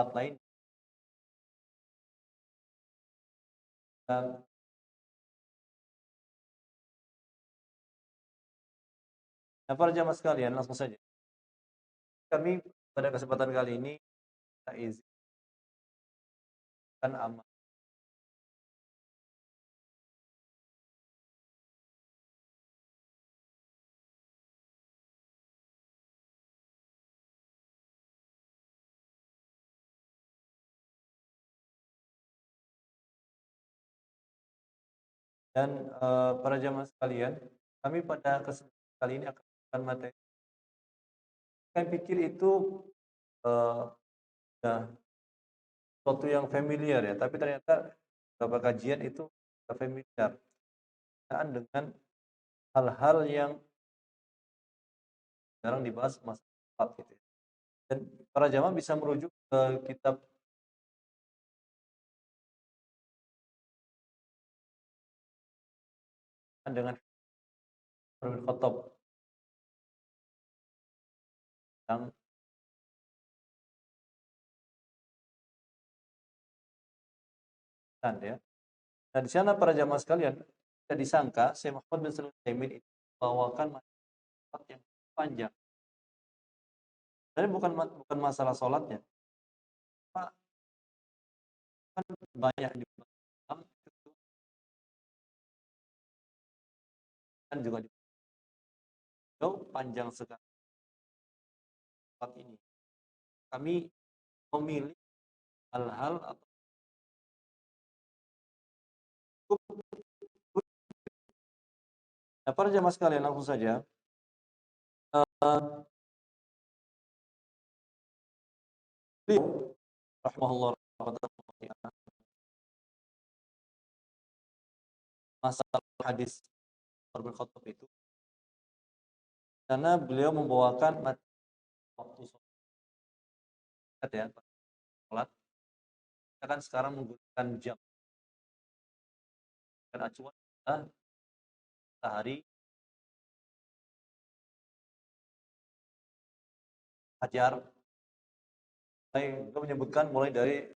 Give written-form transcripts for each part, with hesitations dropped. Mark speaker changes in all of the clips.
Speaker 1: tempat lain. Dan nah, para jamaah sekalian, langsung saja. Kami pada kesempatan kali ini kita izinkan amal. Dan para jamaah sekalian, kami pada kesempatan kali ini akan materi. Saya pikir itu ya, sesuatu yang familiar ya, tapi ternyata beberapa kajian itu tidak familiar dengan hal-hal yang jarang dibahas masalah gitu ya. Dan para jamaah bisa merujuk ke kitab dengan Umar bin Khattab yang ya. Nah, di sana para jamaah sekalian tidak disangka Syekh Muhammad bin Shalih Al-Utsaimin itu membawakan masalah yang panjang. Jadi bukan masalah sholatnya, Pak, kan banyak di kan juga di panjang sekali tempat ini. Kami memilih hal-hal atau nah, para jamaah sekalian langsung saja beliau rahimahullah masalah hadis Umar bin Khattab itu karena beliau membawakan waktu sholat ya, sholat kita kan sekarang menggunakan jam dan acuan sehari fajar. Beliau menyebutkan mulai dari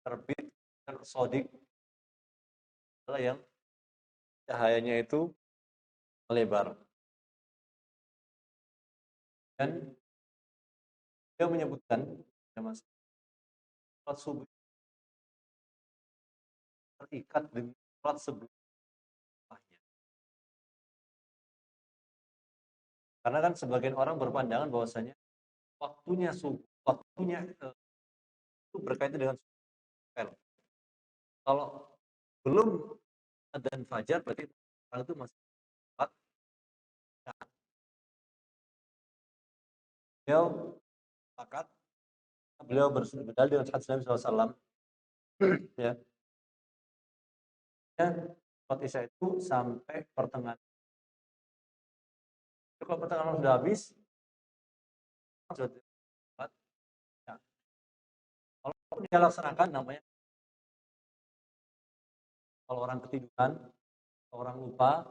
Speaker 1: terbit dan sodik adalah yang cahayanya itu melebar. Dan dia menyebutkan ya mas, sholat subuh terikat dengan sholat sebelumnya. Karena kan sebagian orang berpandangan bahwasanya waktunya subuh, waktunya itu berkaitan dengan subuh. Kalau belum adzan fajar berarti orang itu masih sholat. Nah, beliau sepakat, beliau berdalil dengan hadis Nabi SAW ya. Sholat isya itu sampai pertengahan. Kalau pertengahan sudah habis, sudah sholat. Nah, kalau dia laksanakan namanya kalau orang ketiduran, orang lupa,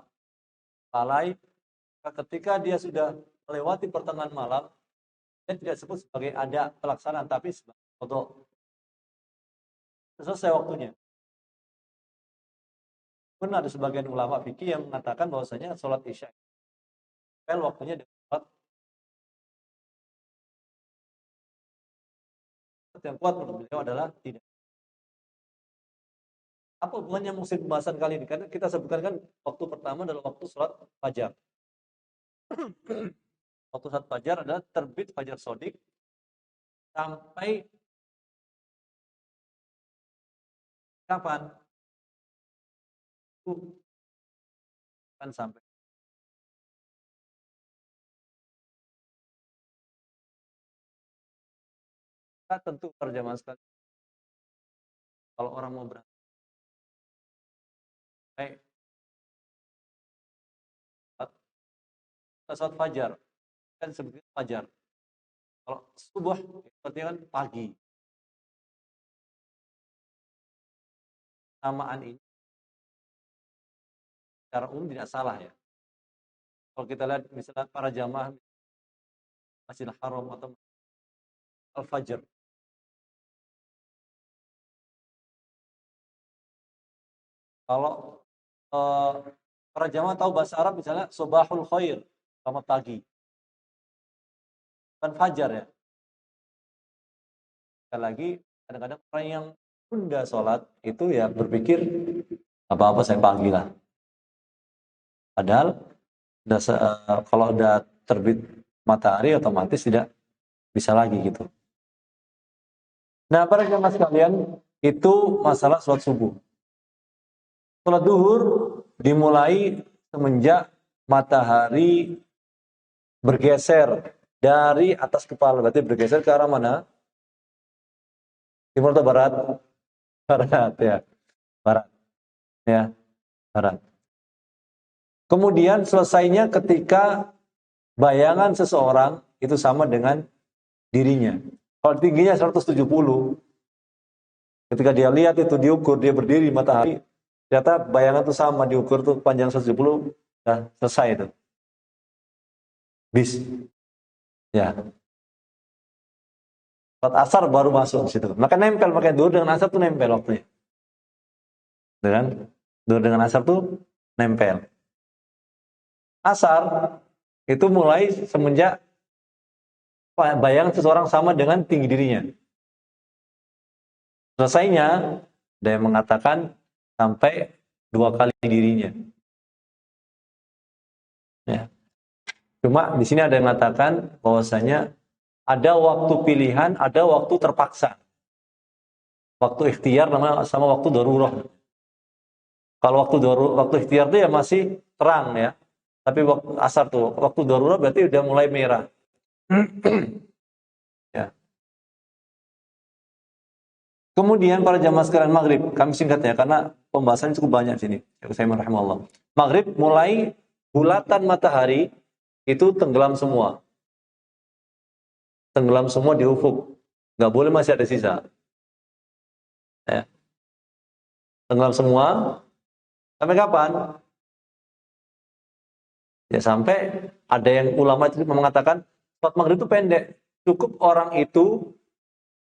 Speaker 1: lalai, ketika dia sudah melewati pertengahan malam, dia tidak sebut sebagai ada pelaksanaan, tapi sebagai qadha. Selesai waktunya. Pun ada sebagian ulama fikih yang mengatakan bahwasanya sholat isya waktunya dengan sholat yang kuat menurut beliau adalah tidak. Apa hubungannya musim pembahasan kali ini? Karena kita sebutkan kan waktu pertama adalah waktu sholat fajar. Waktu sholat fajar adalah terbit fajar sodik sampai kapan? Kan sampai. Kita tentu perjamaah sekali. Kalau orang mau berangkat, sholat fajar kan sebetulnya fajar. Kalau subuh berarti kan pagi. Samaan ini secara umum tidak salah ya. Kalau kita lihat misalnya para jamaah Masjidil Haram atau Al-Fajr. Kalau eh, para jamaah tahu bahasa Arab misalnya Subahul Khair, selamat pagi. Kan fajar ya. Sekali lagi, kadang-kadang orang yang tunda sholat itu ya berpikir apa-apa saya pagi lah. Padahal kalau udah terbit matahari otomatis tidak bisa lagi gitu. Nah, para jamaah sekalian, itu masalah sholat subuh. Sholat duhur dimulai semenjak matahari bergeser dari atas kepala. Berarti bergeser ke arah mana? Timur atau barat? Barat ya. Barat. Ya, barat. Kemudian selesainya ketika bayangan seseorang itu sama dengan dirinya. Kalau tingginya 170, ketika dia lihat itu diukur, dia berdiri di matahari, ternyata bayangan itu sama diukur tuh panjang 170, nah selesai itu. Bis. Ya. Saat asar baru masuk di situ. Maka nempel, pakai duhur dengan asar tuh nempel waktunya. Duhur dengan asar tuh nempel. Asar itu mulai semenjak bayangan seseorang sama dengan tinggi dirinya. Selesainya, ada yang mengatakan sampai 2 kali dirinya. Ya. Cuma di sini ada yang mengatakan bahwasanya ada waktu pilihan, ada waktu terpaksa. Waktu ikhtiar sama waktu darurah. Kalau waktu ikhtiar itu ya masih terang ya. Tapi waktu asar tuh, waktu darurat berarti udah mulai merah. Ya. Kemudian para jamaah sekalian maghrib, kami singkat ya karena pembahasan cukup banyak di sini. Saya rahimahullah. Maghrib mulai bulatan matahari itu tenggelam semua. Tenggelam semua di ufuk. Nggak boleh masih ada sisa. Ya. Tenggelam semua. Sampai kapan? Ya sampai ada yang ulama itu mengatakan sholat maghrib itu pendek. Cukup orang itu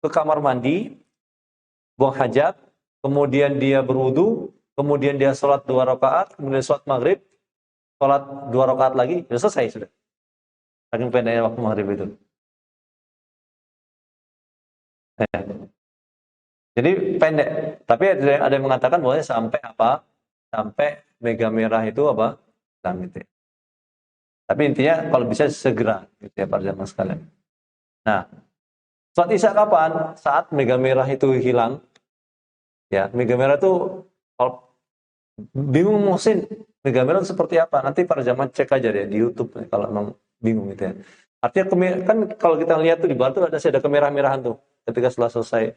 Speaker 1: ke kamar mandi, buang hajat, kemudian dia berwudu, kemudian dia sholat 2 rakaat, kemudian sholat maghrib, sholat 2 rakaat lagi, sudah selesai sudah. Saking pendeknya waktu maghrib itu. Ya. Jadi pendek. Tapi ada yang mengatakan bahwa sampai apa? Sampai mega merah itu apa? Gitu ya. Tapi intinya kalau bisa segera, gitu ya para jamaah sekalian. Nah, sholat isya kapan? Saat mega merah itu hilang. Ya, mega merah itu kalau bingung musim mega merah itu seperti apa? Nanti para jamaah cek aja deh di YouTube kalau memang bingung gitu ya. Artinya kan kalau kita lihat tuh di barat tuh ada kemerah-merahan tuh ketika setelah selesai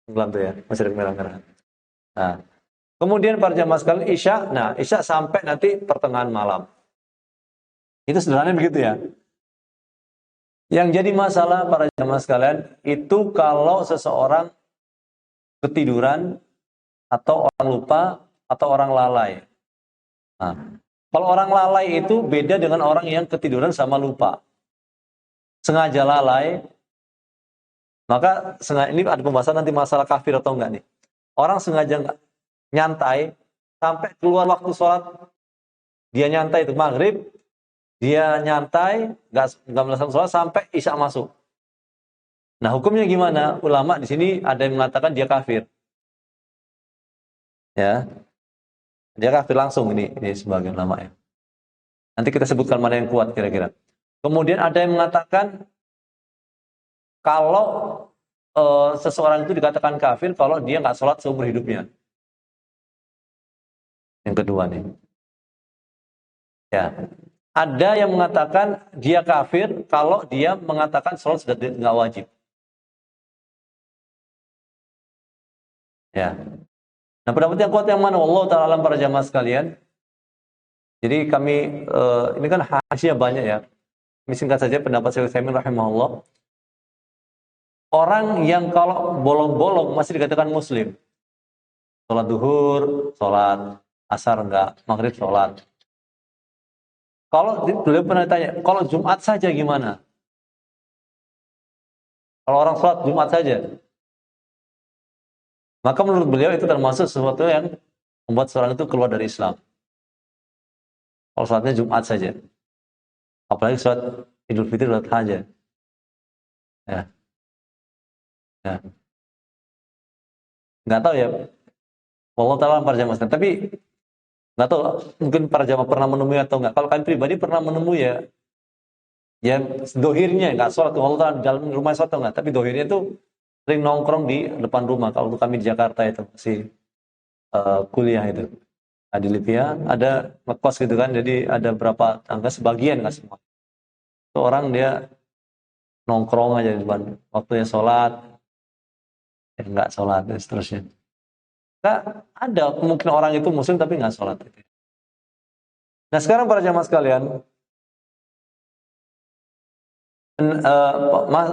Speaker 1: tenggelam tuh ya, masih ada kemerah-merahan. Nah, kemudian para jamaah sekalian isya sampai nanti pertengahan malam. Itu sederhananya begitu ya. Yang jadi masalah para jamaah sekalian itu kalau seseorang ketiduran atau orang lupa atau orang lalai. Nah, kalau orang lalai itu beda dengan orang yang ketiduran sama lupa. Sengaja lalai, maka ini ada pembahasan nanti masalah kafir atau enggak nih. Orang sengaja nyantai sampai keluar waktu sholat, dia nyantai itu maghrib, dia nyantai, nggak melaksanakan sholat sampai isya masuk. Nah hukumnya gimana? Ulama di sini ada yang mengatakan dia kafir. Ya, dia kafir langsung ini sebagian ulama ya. Nanti kita sebutkan mana yang kuat kira-kira. Kemudian ada yang mengatakan kalau seseorang itu dikatakan kafir kalau dia nggak sholat seumur hidupnya. Yang kedua nih. Ya. Ada yang mengatakan dia kafir kalau dia mengatakan sholat sudah nggak wajib. Ya. Nah pendapat yang kuat yang mana? Allah Ta'ala alam para jamaah sekalian. Jadi kami, ini kan hadisnya banyak ya. Singkat saja pendapat Syekh Utsaimin rahimahullah. Orang yang kalau bolong-bolong masih dikatakan muslim. Sholat duhur, sholat asar enggak, maghrib sholat. Kalau beliau pernah tanya, kalau Jumat saja gimana? Kalau orang sholat Jumat saja, maka menurut beliau itu termasuk sesuatu yang membuat seorang itu keluar dari Islam. Kalau sholatnya Jumat saja, apalagi sholat Idul Fitri dan Adha. Ya, ya. Nggak tahu ya, Allah Ta'ala para jamaah sekalian. Tapi nggak tahu, mungkin para jamaah pernah menemui atau nggak. Kalau kami pribadi pernah menemui ya, ya dohirnya nggak sholat, Allah Ta'ala dalam rumah sholat atau nggak. Tapi dohirnya itu sering nongkrong di depan rumah. Kalau kami di Jakarta itu masih kuliah itu. Nah, di Libya ada ngekos gitu kan, jadi ada berapa tangga, sebagian nggak semua. Itu orang dia nongkrong aja di depan, waktunya sholat, ya nggak sholat dan seterusnya. Nggak ada mungkin orang itu muslim tapi nggak sholat. Nah sekarang para jamaah sekalian,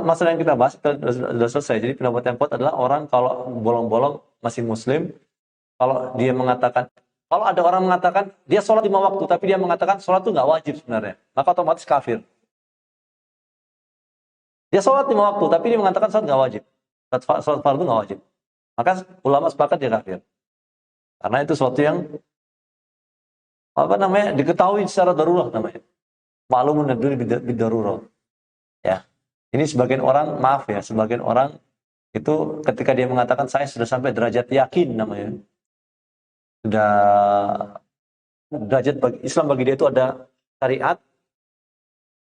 Speaker 1: masalah yang kita bahas sudah selesai. Jadi pendapat yang kuat adalah orang kalau bolong-bolong masih muslim, kalau dia mengatakan, kalau ada orang mengatakan dia sholat 5 waktu, tapi dia mengatakan sholat itu nggak wajib sebenarnya, maka otomatis kafir. Dia sholat 5 waktu, tapi dia mengatakan sholat nggak wajib. Sholat fardu nggak wajib. Maka ulama sepakat dia kafir. Karena itu sesuatu yang apa namanya diketahui secara darurat namanya. Ma'lumun naduri bidarurah. Ya. Ini sebagian orang, maaf ya, sebagian orang itu ketika dia mengatakan saya sudah sampai derajat yakin namanya. Sudah derajat Islam bagi dia itu ada syariat,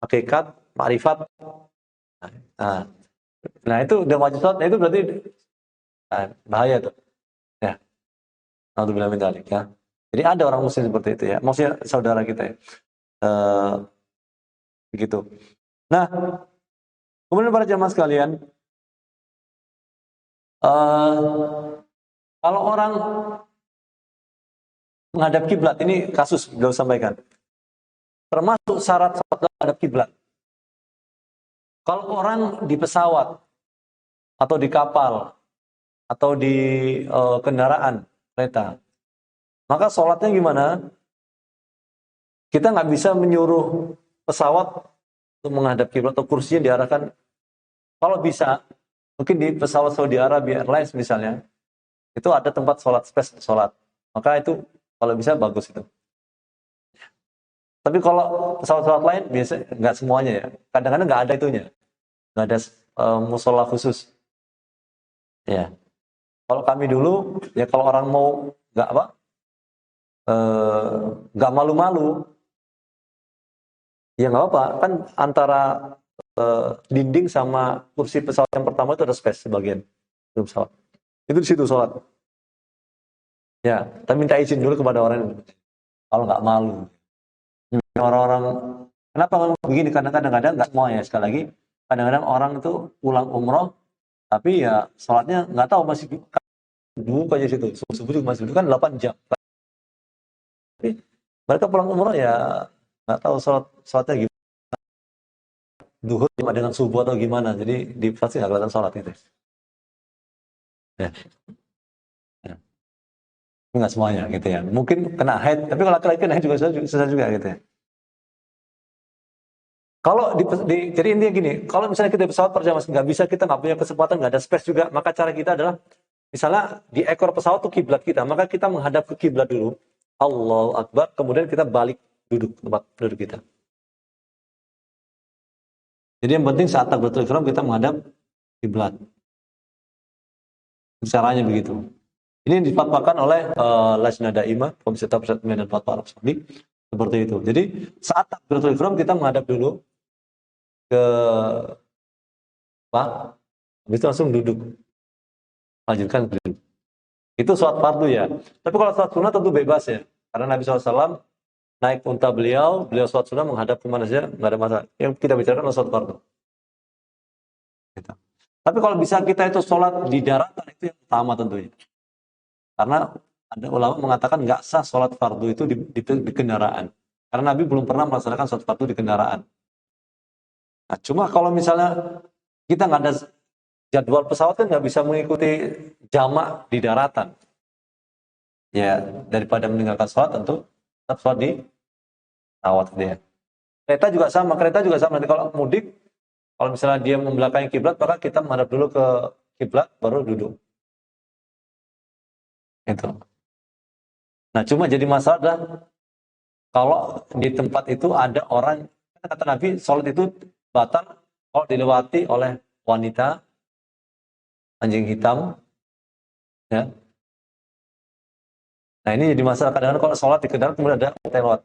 Speaker 1: hakikat, ma'rifat. Nah itu udah wajib sholat, nah itu berarti bahaya tuh. Ya. Alhamdulillah min dzalik ya. Jadi ada orang muslim seperti itu ya. Maksudnya saudara kita ya. Begitu. Nah, kemudian para jamaah sekalian, kalau orang menghadap kiblat, ini kasus beliau sampaikan. Termasuk syarat menghadap kiblat. Kalau orang di pesawat atau di kapal atau di kendaraan kereta, maka sholatnya gimana? Kita nggak bisa menyuruh pesawat untuk menghadap kiblat atau kursinya diarahkan. Kalau bisa, mungkin di pesawat Saudi Arabia Airlines misalnya, itu ada tempat sholat, space sholat. Maka itu kalau bisa bagus itu. Tapi kalau pesawat-pesawat lain biasa nggak semuanya ya. Kadang-kadang nggak ada itunya, nggak ada musola khusus. Ya. Kalau kami dulu, ya kalau orang mau nggak apa, nggak malu-malu, ya nggak apa, kan antara dinding sama kursi pesawat yang pertama itu ada space sebagian pesawat. Itu di situ sholat. Ya, kita minta izin dulu kepada orang yang kalau nggak malu. Orang-orang, kenapa ngomong begini? Karena kadang-kadang nggak semua ya, sekali lagi, kadang-kadang orang itu pulang umroh, tapi ya sholatnya nggak tahu, masih duduk aja situ, subuh juga masih duduk kan 8 jam. Tapi mereka pulang umroh ya nggak tahu sholatnya gimana. Duhur cuma dengan subuh atau gimana, jadi di pasti nggak kelihatan sholat itu. Ya. Ya. Nggak semuanya gitu ya. Mungkin kena haid, tapi kalau laki-laki kena haid juga susah juga gitu ya. Kalau jadi intinya gini, kalau misalnya kita di pesawat perjalanan nggak bisa, kita nggak punya kesempatan, nggak ada space juga, maka cara kita adalah misalnya di ekor pesawat itu kiblat kita, maka kita menghadap ke kiblat dulu, Allahu Akbar, kemudian kita balik duduk tempat duduk kita. Jadi yang penting saat takbiratul ihram kita menghadap kiblat. Caranya begitu. Ini difatwakan oleh Lajnah Daimah, Komisi Tafsir dan Fatwa Arab Saudi, seperti itu. Jadi saat takbiratul ihram kita menghadap dulu ke apa? Habis itu langsung duduk. Lanjutkan duduk. Itu sholat fardu ya. Tapi kalau sholat sunnah tentu bebas ya. Karena Nabi SAW naik unta beliau sholat sunnah menghadap kemana saja, nggak ada masalah. Yang kita bicarakan adalah sholat fardu. Gitu. Tapi kalau bisa kita itu sholat di daratan, itu yang utama tentunya. Karena ada ulama mengatakan nggak sah sholat fardu itu di kendaraan. Karena Nabi belum pernah melaksanakan sholat fardu di kendaraan. Nah, cuma kalau misalnya kita nggak ada jadwal pesawat, kan nggak bisa mengikuti jamak di daratan. Ya, daripada meninggalkan sholat tentu tetap sholat di pesawat dia. Kereta juga sama. Nanti kalau mudik, Kalau misalnya dia membelakangi kiblat, maka kita menghadap dulu ke kiblat, baru duduk. Itu. Nah, cuma jadi masalah adalah kalau di tempat itu ada orang, kata Nabi, sholat itu batal kalau dilewati oleh wanita, anjing hitam, ya. Nah, ini jadi masalah. Kadang-kadang kalau sholat di kendaraan kemudian ada lewat.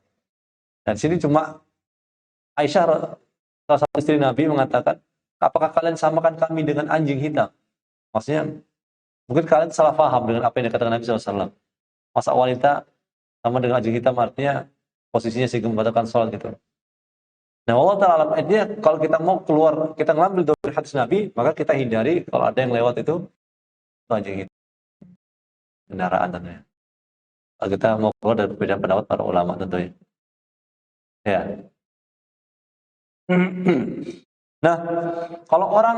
Speaker 1: Dan di sini cuma Aisyah, salah satu istri Nabi, mengatakan, apakah kalian samakan kami dengan anjing hitam? Maksudnya, mungkin kalian salah paham dengan apa yang dikatakan Nabi SAW. Masa wanita sama dengan anjing hitam artinya posisinya sehingga membatalkan sholat gitu. Nah, Allah Ta'ala, artinya kalau kita mau keluar, kita ngambil dari hadis Nabi, maka kita hindari kalau ada yang lewat itu anjing hitam. Kendaraan tentunya. Kalau kita mau keluar dari perbedaan pendapat para ulama tentunya. Ya. Nah, kalau orang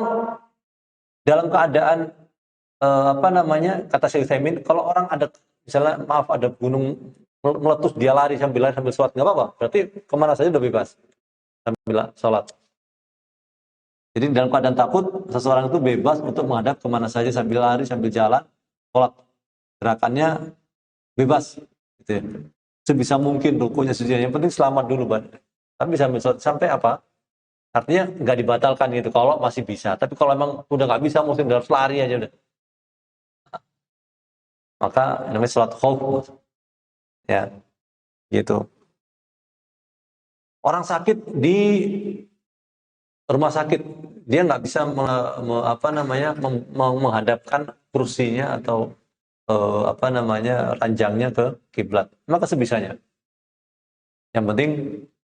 Speaker 1: dalam keadaan kata Syekh Utsaimin, kalau orang ada misalnya maaf ada gunung meletus, dia lari sambil sholat, nggak apa-apa. Berarti kemana saja udah bebas sambil sholat. Jadi dalam keadaan takut, seseorang itu bebas untuk menghadap kemana saja sambil lari, sambil jalan, sholat. Gerakannya bebas. Gitu ya. Sebisa mungkin rukunya, sujudnya. Yang penting selamat dulu, tapi sambil sholat. Sampai apa? Artinya nggak dibatalkan gitu kalau masih bisa. Tapi kalau emang udah nggak bisa, mungkin harus lari aja udah. Maka namanya sholat khauf. Ya, gitu. Orang sakit di rumah sakit, dia nggak bisa menghadapkan kursinya atau ranjangnya ke kiblat. Maka sebisanya. Yang penting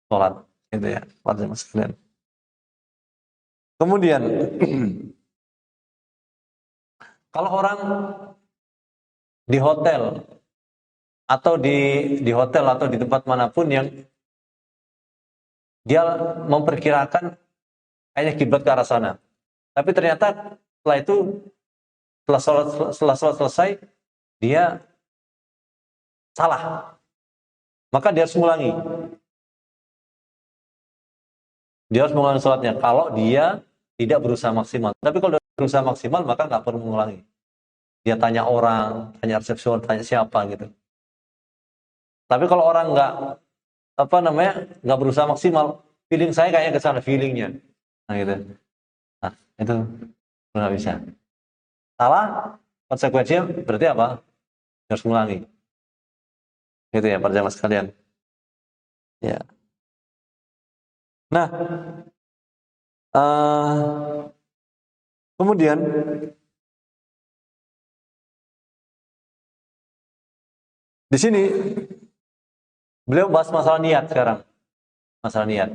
Speaker 1: sholat, gitu ya. Kemudian kalau orang di hotel atau di hotel atau di tempat manapun yang dia memperkirakan kayaknya kiblat ke arah sana, tapi ternyata setelah itu setelah sholat selesai dia salah, maka dia harus mengulangi. Dia harus mengulangi sholatnya kalau dia tidak berusaha maksimal. Tapi kalau dia berusaha maksimal, maka nggak perlu mengulangi. Dia tanya orang, tanya resepsionis, tanya siapa gitu. Tapi kalau orang nggak berusaha maksimal, feeling saya kayaknya ke sana, feelingnya. Nah gitu. Nah, itu nggak bisa. Salah, konsekuensinya berarti apa? Harus mengulangi. Gitu ya, para jamaah sekalian. Ya. Nah, kemudian di sini beliau bahas masalah niat sekarang. Masalah niat.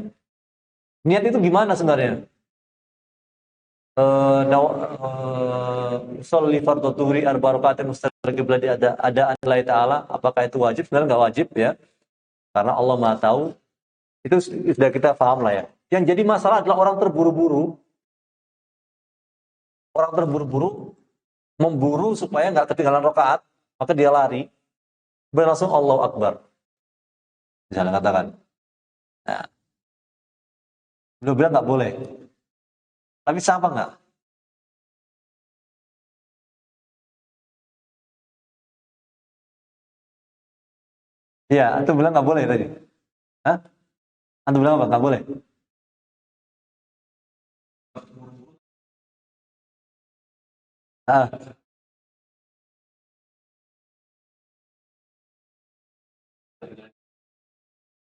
Speaker 1: Niat itu gimana sebenarnya? Sholli fardhu dhuhri arba rakaatin mustaqbil ada Allah Ta'ala, apakah itu wajib? Sebenarnya nggak wajib ya, karena Allah Maha tahu. Itu sudah kita paham lah ya. Yang jadi masalah adalah orang terburu-buru memburu supaya nggak ketinggalan rakaat, maka dia lari berlangsung Allahu Akbar, misalnya katakan. Nah, beliau bilang nggak boleh, tapi sama nggak? Iya, antum bilang nggak boleh tadi. Hah? Antum bilang apa? Nggak boleh. Ah,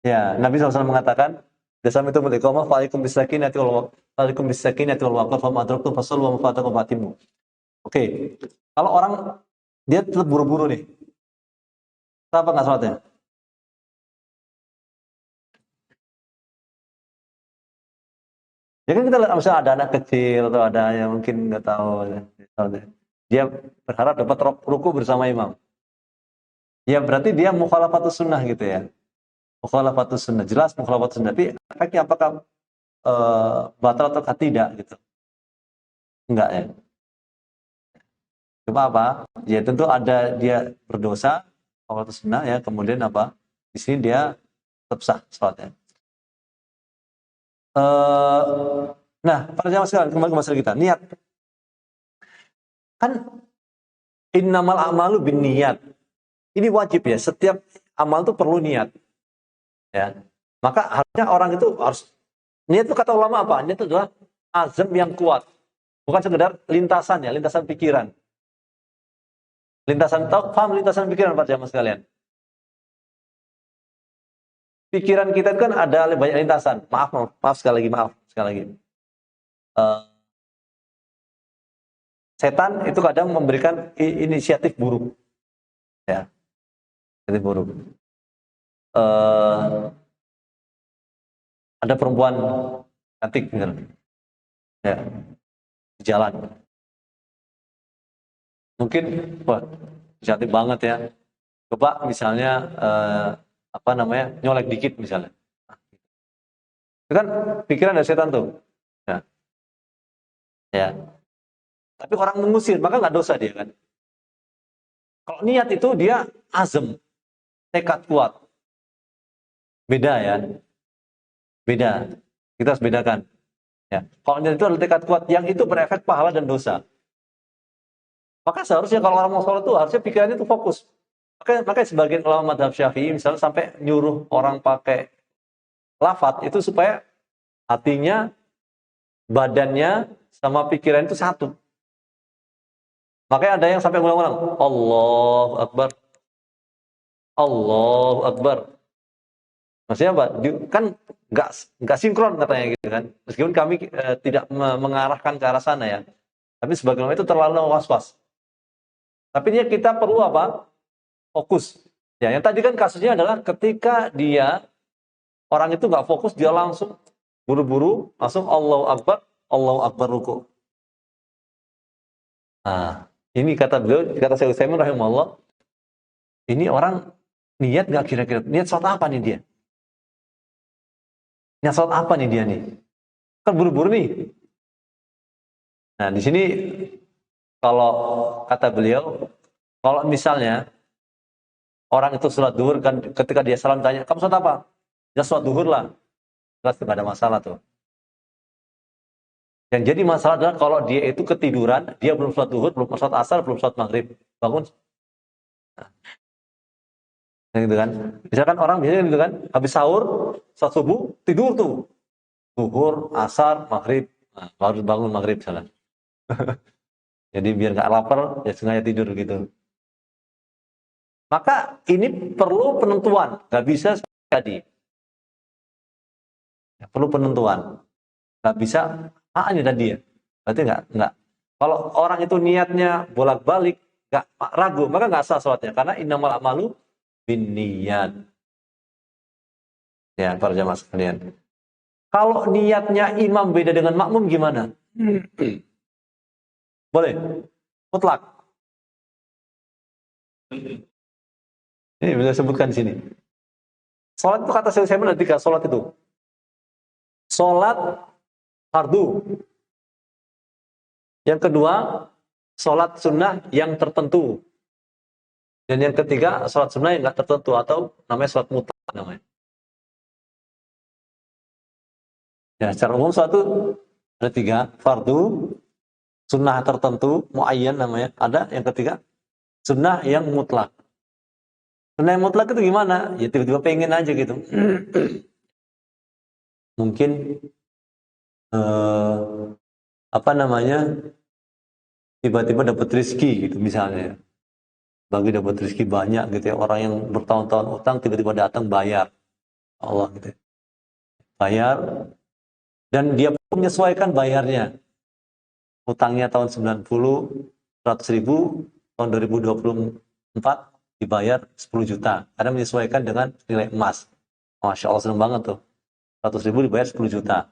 Speaker 1: ya, Nabi SAW mengatakan, "Dasam itu iqamah fa'alaikum bisakinati wal waqar fa ma adraktum fasallu wa ma fatakum fatimu." Oke. Kalau orang dia tetap buru-buru nih. Apa nggak sholatnya? Ya kan kita lihat misalnya ada anak kecil atau ada yang mungkin nggak tahu misalnya. Dia berharap dapat ruku bersama imam. Ya berarti dia mukhalafatus sunnah gitu ya. Mukhalafatus sunnah, jelas mukhalafatus sunnah. Tapi efeknya apakah batal atau tidak gitu? Enggak ya. Cuma apa? Ya tentu ada dia berdosa, mukhalafatus sunnah ya. Kemudian apa? Di sini dia tetap sah sholatnya. Nah, para jamaah sekalian, kembali ke masalah kita. Niat. Kan innamal a'malu binniyat. Ini wajib ya, setiap amal itu perlu niat. Ya. Maka harusnya orang itu harus niat itu kata ulama apa? Niat itu adalah azam yang kuat. Bukan sekedar lintasan ya, lintasan pikiran. Lintasan tahu, paham lintasan pikiran para jamaah sekalian? Pikiran kita kan ada banyak lintasan. Maaf sekali lagi, maaf sekali lagi. Setan itu kadang memberikan inisiatif buruk, ya, inisiatif buruk. Ada perempuan cantik, misalnya, ya, di jalan. Mungkin, wah, cantik banget ya. Coba misalnya, apa namanya, nyolek dikit misalnya. Itu kan pikiran dari setan tuh. Ya, ya. Tapi orang mengusir, maka nggak dosa dia kan. Kalau niat itu dia azam, tekad kuat. Beda ya, beda. Kita harus bedakan. Ya. Kalau niat itu adalah tekad kuat, yang itu berefek pahala dan dosa. Maka seharusnya kalau orang mau sholat itu harusnya pikirannya itu fokus. Makanya sebagian ulama madhab Syafi'i misalnya sampai nyuruh orang pakai lafadz itu supaya hatinya, badannya, sama pikiran itu satu. Makanya ada yang sampai ulang-ulang, Allahu Akbar, Allahu Akbar. Maksudnya apa? Kan nggak sinkron katanya gitu kan. Meskipun kami tidak mengarahkan ke arah sana ya. Tapi sebagian itu terlalu was-was. Tapi kita perlu apa? Fokus. Ya, yang tadi kan kasusnya adalah ketika orang itu nggak fokus, dia langsung buru-buru, langsung Allahu Akbar ruku. Nah, ini kata Syekh Utsaimin rahimahullah, ini orang niat nggak kira-kira? Niat sholat apa nih dia? Niat sholat apa nih dia nih? Kan buru-buru nih. Nah, di sini kalau kata beliau, kalau misalnya orang itu sholat duhur, kan ketika dia salam tanya, kamu sholat apa? Dia sholat duhur lah. Jelas tidak ada masalah tuh. Yang jadi masalah adalah kalau dia itu ketiduran, dia belum sholat duhur, belum sholat asar, belum sholat maghrib. Bangun. Nah, gitu kan. Misalkan orang biasanya gitu kan, habis sahur, sholat subuh, tidur tuh. Duhur, asar, maghrib. Nah, baru bangun maghrib misalnya. Jadi biar nggak lapar, ya sengaja tidur gitu. Maka ini perlu penentuan, nggak bisa jadi. Ya, perlu penentuan, nggak bisa. Ini dan dia, berarti nggak. Kalau orang itu niatnya bolak-balik, nggak ragu, maka nggak sah sholatnya, karena innamal a'malu binniyat. Ya, para jamaah sekalian. Kalau niatnya imam beda dengan makmum gimana? Boleh, mutlak. Ini bisa sebutkan di sini. Sholat itu kata saya ada 3 sholat itu. Sholat fardu. Yang kedua, sholat sunnah yang tertentu. Dan yang ketiga, sholat sunnah yang nggak tertentu atau namanya sholat mutlak namanya. Ya, secara umum sholat itu ada 3, fardu, sunnah tertentu, muayyan namanya. Ada yang ketiga, sunnah yang mutlak. Sunnah yang mutlak itu gimana? Ya tiba-tiba pengen aja gitu. Mungkin apa namanya, tiba-tiba dapat rezeki gitu misalnya. Bagi dapat rezeki banyak gitu ya. Orang yang bertahun-tahun utang tiba-tiba datang bayar. Allah gitu. Bayar, dan dia pun menyesuaikan bayarnya. Utangnya tahun 90, 100 ribu, tahun 2024 dibayar 10 juta. Karena menyesuaikan dengan nilai emas. Masya Allah, senang banget tuh. 100 ribu dibayar 10 juta.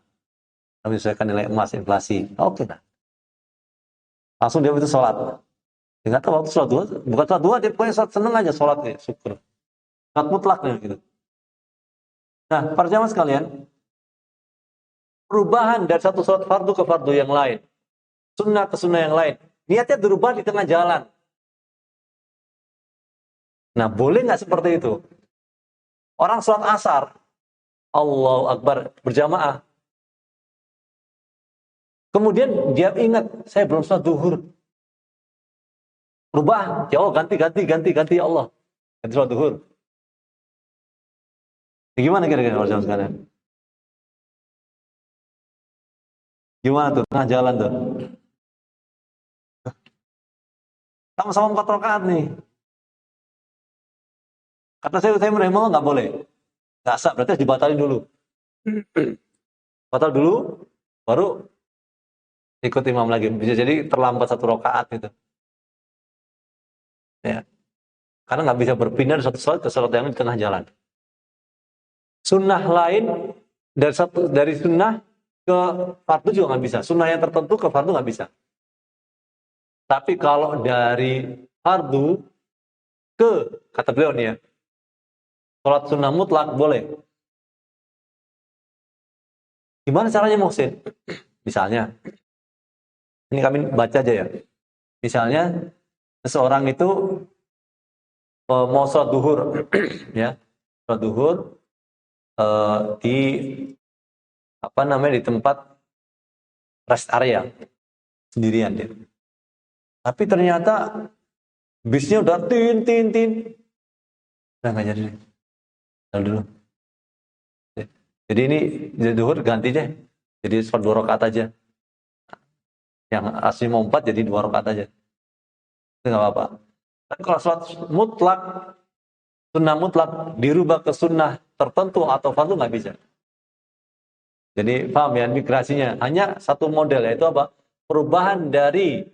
Speaker 1: Karena menyesuaikan nilai emas, inflasi. Oke, nah. Langsung dia itu sholat. Dia nggak tahu waktu sholat dua, bukan sholat dua, dia pokoknya sholat, seneng aja sholatnya, syukur. Sholat mutlaknya gitu. Nah, para jamaah sekalian, perubahan dari satu sholat fardu ke fardu yang lain, sunnah ke sunnah yang lain, niatnya berubah di tengah jalan. Nah, boleh nggak seperti itu? Orang sholat asar, Allahu Akbar, berjamaah. Kemudian dia ingat, saya belum sholat duhur. Rubah, ya Allah, ganti ya Allah. Ganti sholat duhur. Gimana kira-kira kalau zaman sekarang? Gimana tuh, tengah jalan tuh? Sama-sama 4 rakaat nih. Kata saya meremang nggak boleh. Nggak sah, berarti harus dibatalin dulu. Batal dulu, baru ikut imam lagi. Bisa jadi terlambat 1 rakaat gitu. Ya. Karena nggak bisa berpindah dari satu sholat ke sholat yang di tengah jalan. Sunnah lain dari sunnah ke fardu juga nggak bisa. Sunnah yang tertentu ke fardu nggak bisa. Tapi kalau dari fardu ke, kata beliau nih ya, sholat sunnah mutlak boleh. Gimana caranya Muhsin? Misalnya, ini kami baca aja ya. Misalnya, seseorang itu mau sholat duhur, ya, sholat duhur di di tempat rest area sendirian dia. Tapi ternyata bisnya udah tin. Nah, nggak jadi. Lalu dulu. Jadi ini duhur ganti deh. Jadi sholat 2 rakaat aja. Yang asli mau 4 jadi 2 rakaat aja. Itu nggak apa-apa. Tapi kalau sholat mutlak, sunnah mutlak dirubah ke sunnah tertentu atau fardu nggak bisa. Jadi paham ya, migrasinya hanya satu model, yaitu apa? Perubahan dari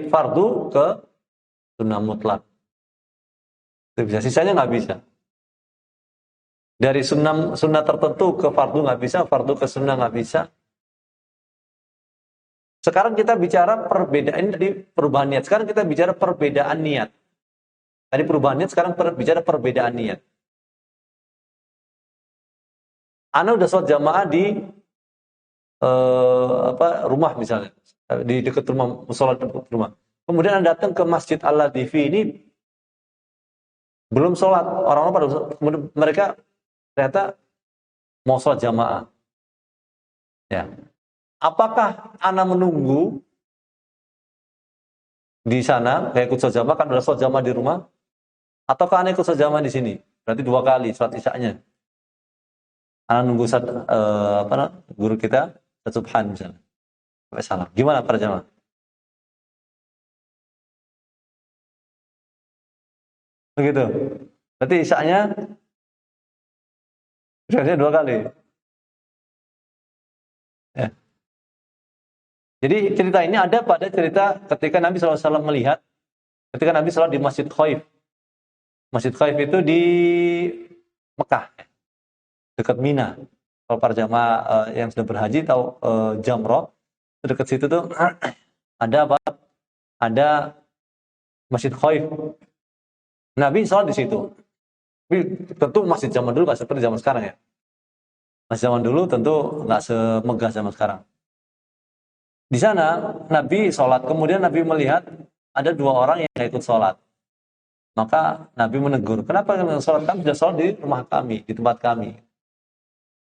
Speaker 1: fardu ke sunnah mutlak. Itu bisa, sisanya nggak bisa. Dari sunnah tertentu ke fardu nggak bisa, fardu ke sunnah nggak bisa. Sekarang kita bicara perbedaan, tadi perubahan niat. Sekarang kita bicara perbedaan niat. Tadi perubahan niat, sekarang bicara perbedaan niat. Ana udah sholat jamaah di rumah misalnya, di dekat rumah, sholat dekat rumah. Kemudian Anda datang ke Masjid Al-Latifi ini belum sholat, orang-orang pada mereka ternyata mau sholat jamaah. Ya. Apakah Ana menunggu di sana, kayak ikut sholat jamaah, kan udah sholat jamaah di rumah, ataukah Ana ikut sholat jamaah di sini? Berarti 2 kali sholat isya-nya. Ana nunggu guru kita subhan misalnya. Sampai salam. Gimana para jamaah? Begitu. Berarti isya-nya 2 kali. Ya. Jadi cerita ini ada pada cerita ketika Nabi SAW melihat, ketika Nabi SAW di Masjid Khaif. Masjid Khaif itu di Mekah, dekat Mina. Kalau para jamaah yang sudah berhaji tahu Jamrah, dekat situ tuh ada apa? Ada Masjid Khaif. Nabi sholat di situ. Tapi tentu masjid zaman dulu nggak seperti zaman sekarang ya. Masjid zaman dulu tentu nggak semegah zaman sekarang. Di sana Nabi sholat, kemudian Nabi melihat ada 2 orang yang nggak ikut sholat. Maka Nabi menegur, kenapa kalian sholat? Kami sudah sholat di rumah kami, di tempat kami.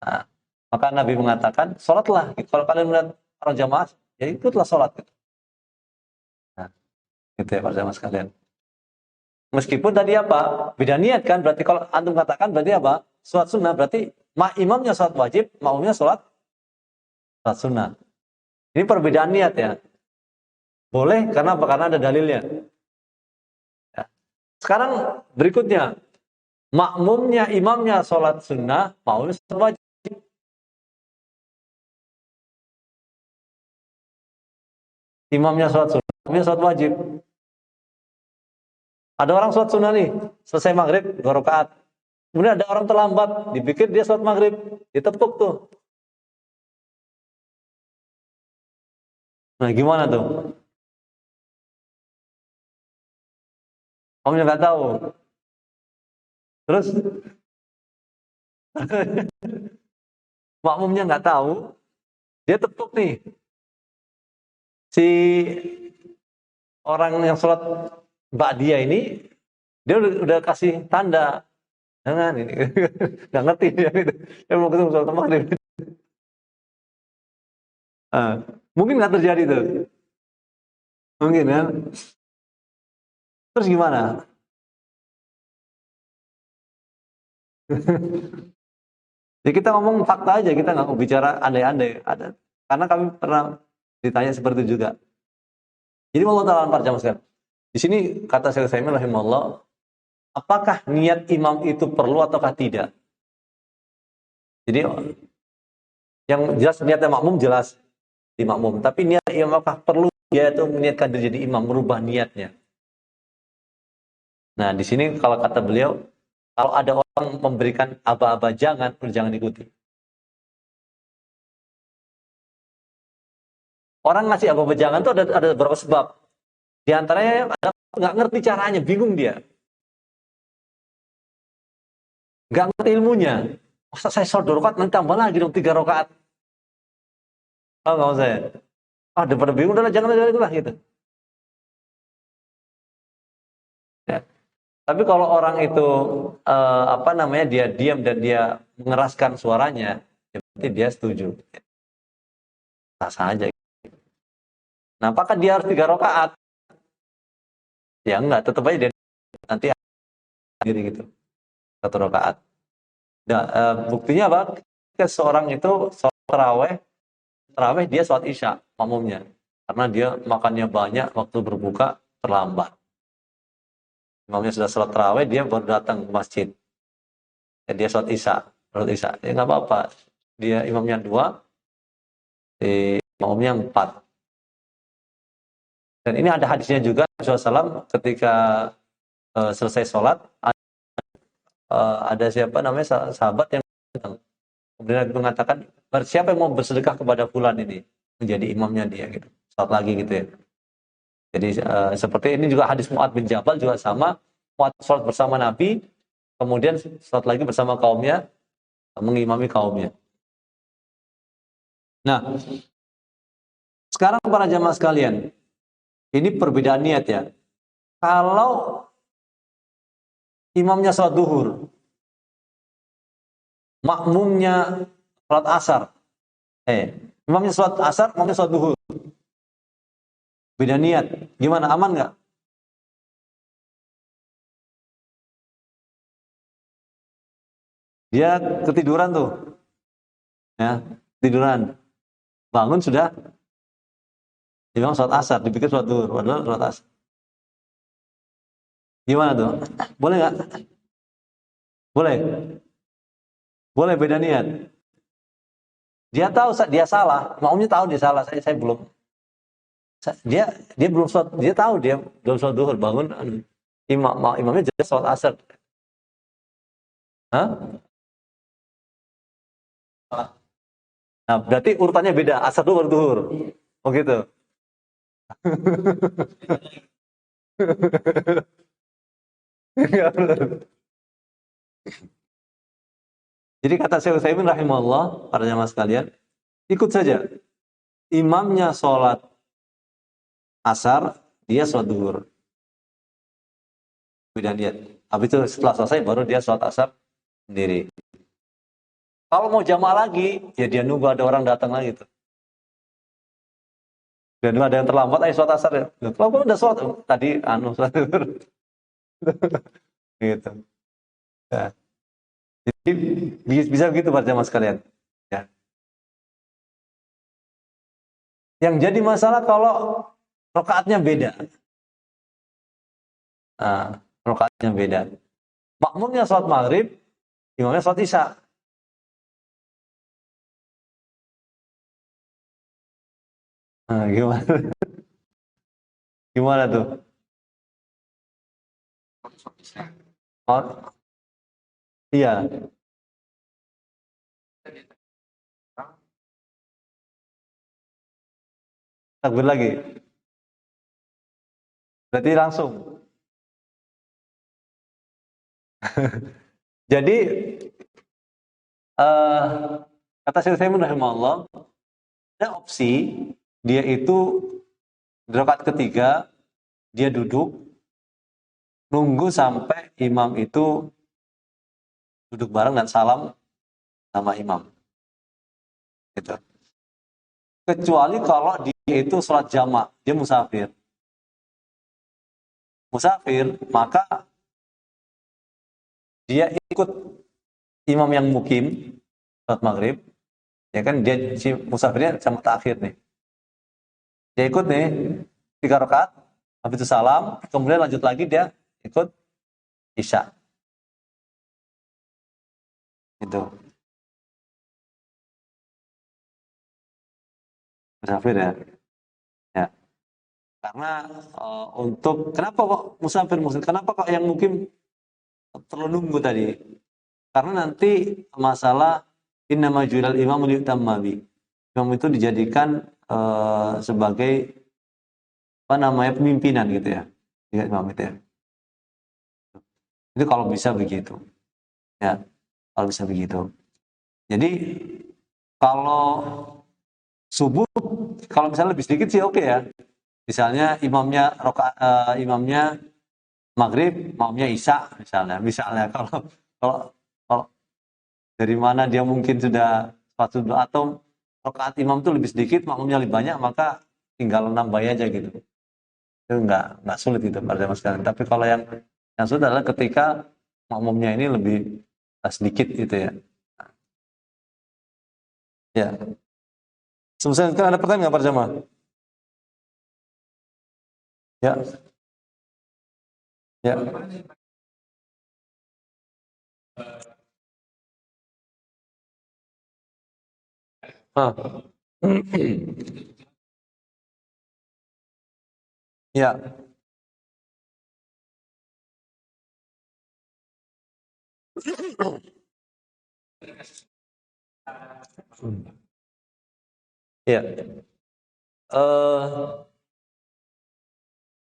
Speaker 1: Nah, maka Nabi mengatakan, sholatlah. Kalau kalian melihat orang jamaah, ya ikutlah sholat. Nah, gitu ya para jamaah sekalian. Meskipun tadi apa? Beda niat kan? Berarti kalau antum katakan berarti apa? Sholat sunnah, berarti imamnya sholat wajib, makmumnya sholat sunnah. Ini perbedaan niat ya. Boleh karena apa? Karena ada dalilnya. Ya. Sekarang berikutnya, makmumnya, imamnya sholat sunnah, makmumnya sholat wajib. Imamnya sholat sunnah, makmumnya sholat wajib. Ada orang sholat sunnah nih, selesai maghrib 2 rakaat. Kemudian ada orang terlambat, dipikir dia sholat maghrib, ditepuk tuh. Nah gimana tuh? Omnya nggak tahu. Terus makmumnya nggak tahu, dia tepuk nih. Si orang yang sholat ba'diyah ini, dia udah kasih tanda. Jangan ini, nggak ngerti dia gitu. Dia mau ketemu sholat maghrib. Mungkin nggak terjadi tuh. Mungkin kan. Terus gimana? Ya kita ngomong fakta aja, kita nggak mau bicara andai-andai. Ada. Karena kami pernah ditanya seperti itu juga. Jadi Allah Ta'ala para jamaah sekalian. Di sini kata Syekh Utsaimin rahimahullah, apakah niat imam itu perlu ataukah tidak? Jadi yang jelas niatnya makmum jelas di makmum. Tapi niat imam apakah perlu dia itu meniatkan diri jadi imam, merubah niatnya? Nah, di sini kalau kata beliau, kalau ada orang memberikan aba-aba jangan ikuti. Orang ngasih aba-aba jangan itu ada beberapa sebab. Di antaranya ada nggak ngerti caranya, bingung dia. Nggak ngerti ilmunya. Masa saya sholat 2 rakaat, nanti tambah lagi dong 3 rakaat. Oh, nggak usah ya. Ah, daripada bingung, udahlah jangan lah gitu. Ya. Tapi kalau orang itu dia diam dan dia mengeraskan suaranya, ya berarti dia setuju. Sah saja. Nah, apakah dia harus 3 rakaat? Ya enggak, tetap aja dia nanti sendiri gitu. 1 rakaat. Nah, buktinya apa? Ketika seorang itu sholat taraweh dia sholat isya makmumnya. Karena dia makannya banyak, waktu berbuka terlambat. Imamnya sudah sholat taraweh, dia baru datang ke masjid. Ya, dia sholat isya. Ya nggak apa-apa. Dia imamnya 2, makmumnya 4. Dan ini ada hadisnya juga, Rasulullah SAW ketika selesai sholat, ada siapa namanya sahabat yang datang. Kemudian Nabi mengatakan, siapa yang mau bersedekah kepada fulan ini menjadi imamnya dia gitu. Sholat lagi gitu ya. Jadi seperti ini juga hadis Mu'ad bin Jabal juga sama. Mu'ad sholat bersama Nabi, kemudian sholat lagi bersama kaumnya, mengimami kaumnya. Nah, sekarang para jamaah sekalian, ini perbedaan niat ya. Kalau imamnya sholat duhur, makmumnya sholat asar, imamnya sholat asar, makmumnya sholat duhur, beda niat, gimana, aman nggak? Dia ketiduran tuh, ya, tiduran, bangun sudah, imam sholat asar, dipikir sholat duhur, padahal sholat asar. Gimana tuh? Boleh nggak? Boleh, boleh beda niat. Dia tahu dia salah, makmumnya tahu dia salah, saya belum. Dia belum sholat, dia tahu dia belum sholat duhur, bangun imamnya jelas sholat asar. Hah? Nah, berarti urutannya beda, asar dulu baru duhur. Oh gitu. Jadi kata Syekh Utsaimin rahimahullah, para jamaah sekalian, ikut saja. Imamnya sholat asar, dia sholat duhur. Beda niat. Habis itu setelah selesai baru dia sholat asar sendiri. Kalau mau jamaah lagi, ya dia nunggu ada orang datang lagi tuh. Dan ada yang terlambat, ayo sholat asar ya. Kalau udah sholat, tadi sholat duhur. Gitu. Ya. Jadi bisa begitu para jamaah sekalian. Ya. Yang jadi masalah kalau rokaatnya beda. Nah, rokaatnya beda. Makmumnya sholat maghrib, imamnya sholat isya. Nah, gimana? Gimana tuh? Oh, iya. Takbir lagi. Berarti langsung. Jadi eh kata Syekh Utsaimin rahimahullah, ada opsi dia itu di rakaat ketiga dia duduk nunggu sampai imam itu duduk bareng dan salam sama imam. Gitu. kecuali kalau dia itu sholat jamak, dia musafir. Musafir, maka dia ikut imam yang mukim sholat maghrib, ya kan dia si musafirnya sama takhir nih. Dia ikut nih 3 rakaat, habis itu salam, kemudian lanjut lagi dia ikut isya. Itu musafir ya. Ya. Karena untuk kenapa kok musafir musafir? Kenapa kok yang mukim perlu nunggu tadi? Karena nanti masalah innama ju'ilal imamu liyutamma bi. Imam itu dijadikan sebagai apa namanya pemimpinan gitu ya. Ingat imam itu ya. Itu kalau bisa begitu. Ya, kalau bisa begitu. Jadi kalau subuh kalau misalnya lebih sedikit sih oke ya. Misalnya imamnya maghrib, imamnya isya misalnya. Misalnya kalau kalau dari mana dia mungkin sudah suatu atau rakaat imam itu lebih sedikit, makmumnya lebih banyak, maka tinggal nambah aja gitu. Itu nggak sulit gitu pada zaman sekarang. Tapi kalau yang sulit adalah ketika makmumnya ini lebih sedikit gitu ya. Ya. Sebenarnya kan ada pertanyaan nggak para jamaah? Ya, ya. Ah. Ya. Ya. Eh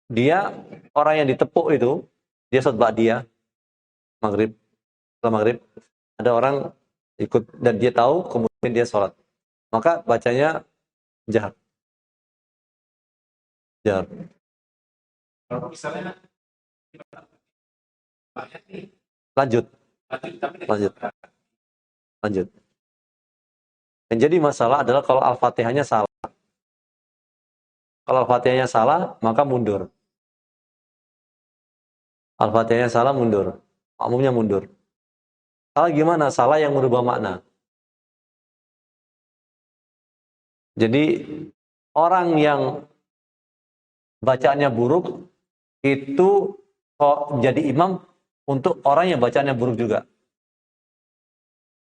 Speaker 1: dia orang yang ditepuk itu dia sholat ba'diyah maghrib setelah maghrib ada orang ikut dan dia tahu kemudian dia sholat maka bacanya jahar jahar lanjut lanjut lanjut yang jadi masalah adalah kalau al-fatihahnya salah maka mundur al-fatihahnya salah mundur makmumnya mundur salah gimana salah yang merubah makna jadi orang yang bacaannya buruk itu jadi imam untuk orang yang bacaannya buruk juga.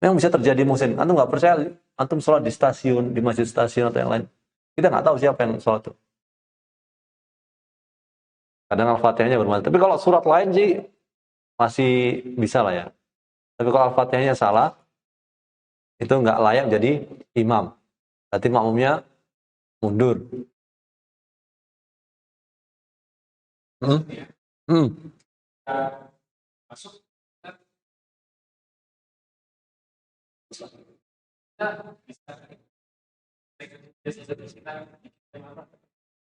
Speaker 1: Memang bisa terjadi musim. Antum nggak percaya, antum sholat di stasiun, di masjid stasiun atau yang lain. Kita nggak tahu siapa yang sholat itu. Kadang al-fatihahnya bermasalah. Tapi kalau surat lain sih masih bisa lah ya. Tapi kalau al-fatihahnya salah, itu nggak layak jadi imam. Berarti makmumnya mundur. Hmm? Hmm.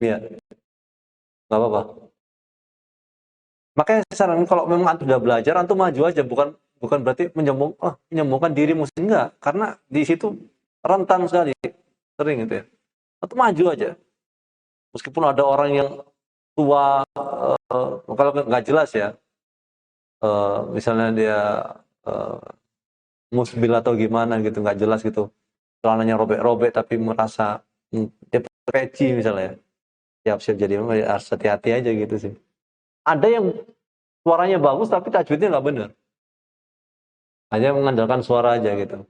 Speaker 1: Iya, nggak apa-apa. Makanya saran kalau memang antum sudah belajar, antum maju aja, bukan bukan berarti menyembuhkan dirimu enggak, karena di situ rentan sekali, sering itu ya. Antum maju aja, meskipun ada orang yang tua, kalau nggak jelas ya, misalnya dia uh, musbil atau gimana gitu, nggak jelas gitu, celananya robek-robek tapi merasa dia peci misalnya, siap-siap jadi imam, harus hati-hati aja gitu sih. Ada yang suaranya bagus tapi tajwidnya nggak benar. Hanya mengandalkan suara aja gitu.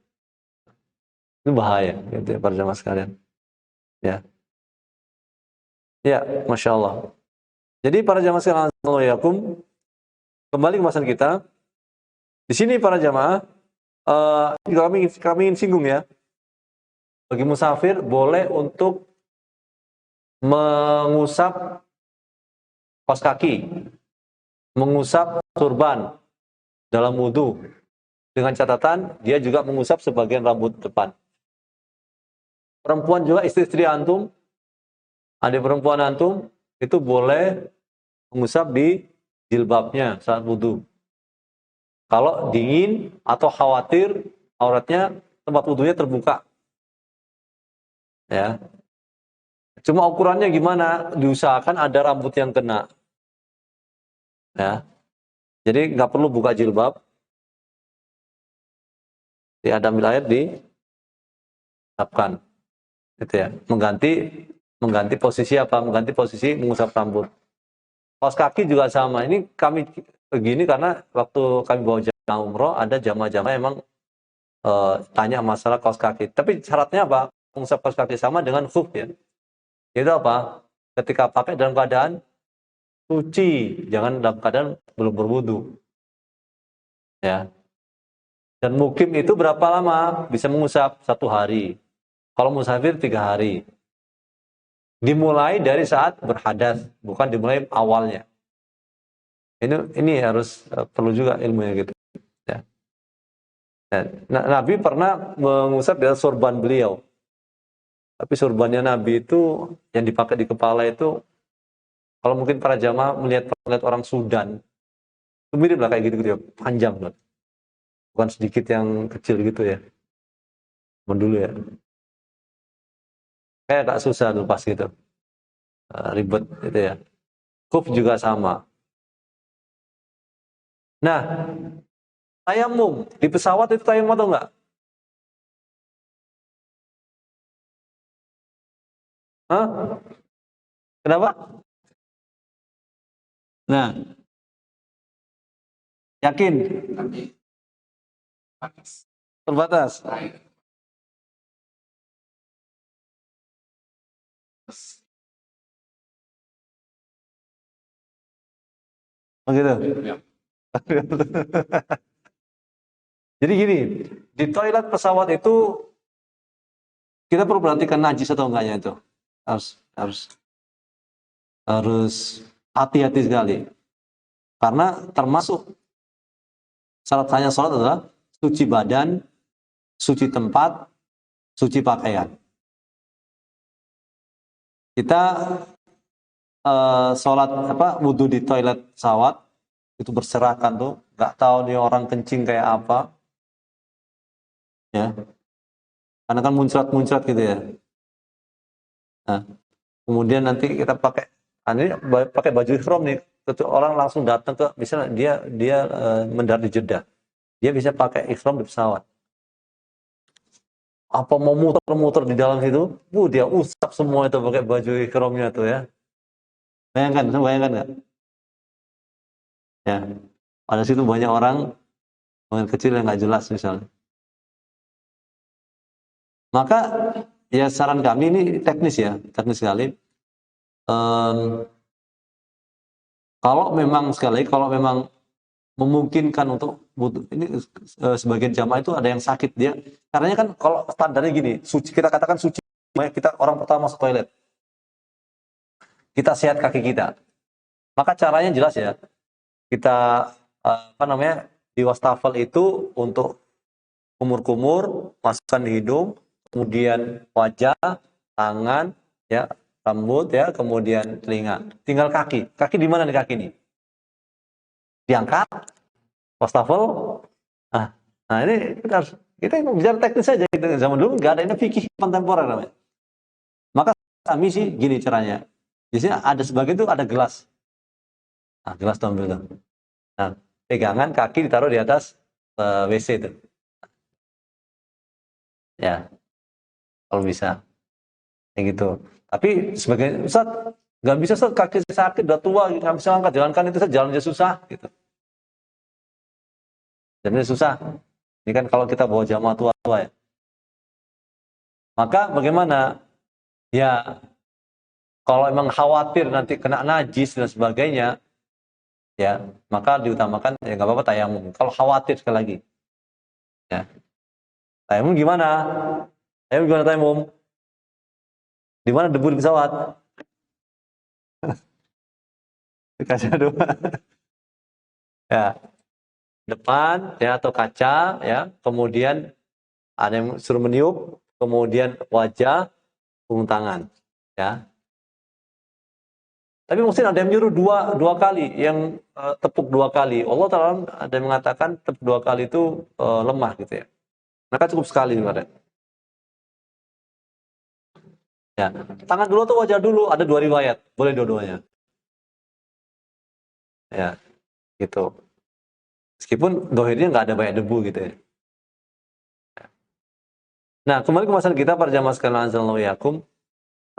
Speaker 1: Itu bahaya gitu ya para jamaah sekalian. Ya. Ya, Masya Allah. Jadi para jamaah sekalian, Assalamualaikum. Kembali ke bahasan kita. Di sini para jamaah, kami ingin singgung ya. Bagi musafir boleh untuk mengusap kaos kaki, mengusap turban dalam wudhu. Dengan catatan, dia juga mengusap sebagian rambut depan. Perempuan juga, istri-istri antum, adik perempuan antum, itu boleh mengusap di jilbabnya saat wudhu. Kalau dingin atau khawatir auratnya tempat wudhunya terbuka. Ya. Cuma ukurannya gimana? Diusahakan ada rambut yang kena. Ya. Jadi nggak perlu buka jilbab. Ada ambil air diusapkan. Gitu ya. Mengganti posisi apa? Mengganti posisi mengusap rambut. Kaos kaki juga sama. Ini kami begini karena waktu kami bawa jamaah umroh, ada jamaah-jamaah emang tanya masalah kaos kaki. Tapi syaratnya apa? Mengusap kaos kaki sama dengan khuf ya. Itu apa? Ketika pakai dalam keadaan suci, jangan dalam keadaan belum berwudu. Ya. Dan mukim itu berapa lama? Bisa mengusap 1 hari. Kalau musafir 3 hari. Dimulai dari saat berhadas, bukan dimulai awalnya. Ini harus perlu juga ilmunya gitu. Ya. Nabi pernah mengusap dari sorban beliau. Tapi sorbannya Nabi itu yang dipakai di kepala itu, kalau mungkin para jamaah melihat orang Sudan, itu mirip lah kayak gitu-gitu ya, panjang loh. Bukan sedikit yang kecil gitu ya. Dulu ya. Kayak agak susah lepas gitu. Ribet gitu ya. Kuf juga sama. Nah, tayamum di pesawat itu tayamum atau enggak? Hah? Kenapa? Nah, yakin? Terbatas. Oh gitu. Jadi gini, di toilet pesawat itu kita perlu perhatikan najis atau enggaknya itu. Harus harus harus hati-hati sekali. Karena termasuk syarat sahnya sholat adalah suci badan, suci tempat, suci pakaian. Kita sholat wudhu di toilet pesawat itu berserakan tuh, nggak tahu nih orang kencing kayak apa, ya. Karena kan muncrat-muncrat gitu ya. Nah, kemudian nanti kita pakai baju ihram nih, orang langsung datang ke, misalnya dia mendarat di Jeddah, dia bisa pakai ihram di pesawat. Apa mau muter-muter di dalam situ, dia usap semua itu pakai baju ihramnya tuh ya. Bayangkan nggak? Ya, pada situ banyak orang kecil yang nggak jelas misalnya. Maka ya saran kami ini teknis sekali. Kalau memang memungkinkan untuk butuh ini, sebagian jamaah itu ada yang sakit dia. Karena kan kalau standarnya gini, suci, kita katakan suci, kita orang pertama masuk toilet, kita sehat kaki kita. Maka caranya jelas ya, kita di wastafel itu untuk kumur-kumur, masukkan di hidung, kemudian wajah, tangan, ya, rambut, ya, kemudian telinga. Tinggal kaki. Kaki di mana nih kaki ini? Diangkat, wastafel. Nah ini kita bicara teknis saja. Gitu. Zaman dulu nggak ada, ini fikih kontemporer namanya. Maka kami sih gini caranya. Di sini ada sebagian itu ada gelas. Nah, gelas tuh ambil tuh. Nah, pegangan kaki ditaruh di atas WC itu. Ya, kalau bisa. Kayak gitu. Tapi sebagai Ustaz, nggak bisa Ustaz, kaki sakit, udah tua, nggak bisa angkat, jalankan itu, jalan aja susah. Gitu. Jalannya susah. Ini kan kalau kita bawa jamaah tua-tua ya. Maka bagaimana? Ya, kalau emang khawatir nanti kena najis dan sebagainya, ya maka diutamakan ya nggak apa-apa tayamum. Kalau khawatir sekali lagi, ya tayamum gimana? Tayamum? Di mana debu di pesawat? Kaca dua. Ya, depan ya atau kaca ya. Kemudian ada yang suruh meniup, kemudian wajah, punggung tangan, ya. Tapi mungkin ada yang nyuruh dua kali, yang tepuk 2 kali. Allah Ta'ala ada yang mengatakan tepuk 2 kali itu lemah gitu ya. Maka cukup sekali sebenarnya. Ya, tangan dulu atau wajah dulu, ada dua riwayat, boleh dua-duanya. Ya, gitu. Meskipun dohirnya nggak ada banyak debu gitu ya. Nah, kembali ke masalah kita para jamaah sekalian azallahu yakum.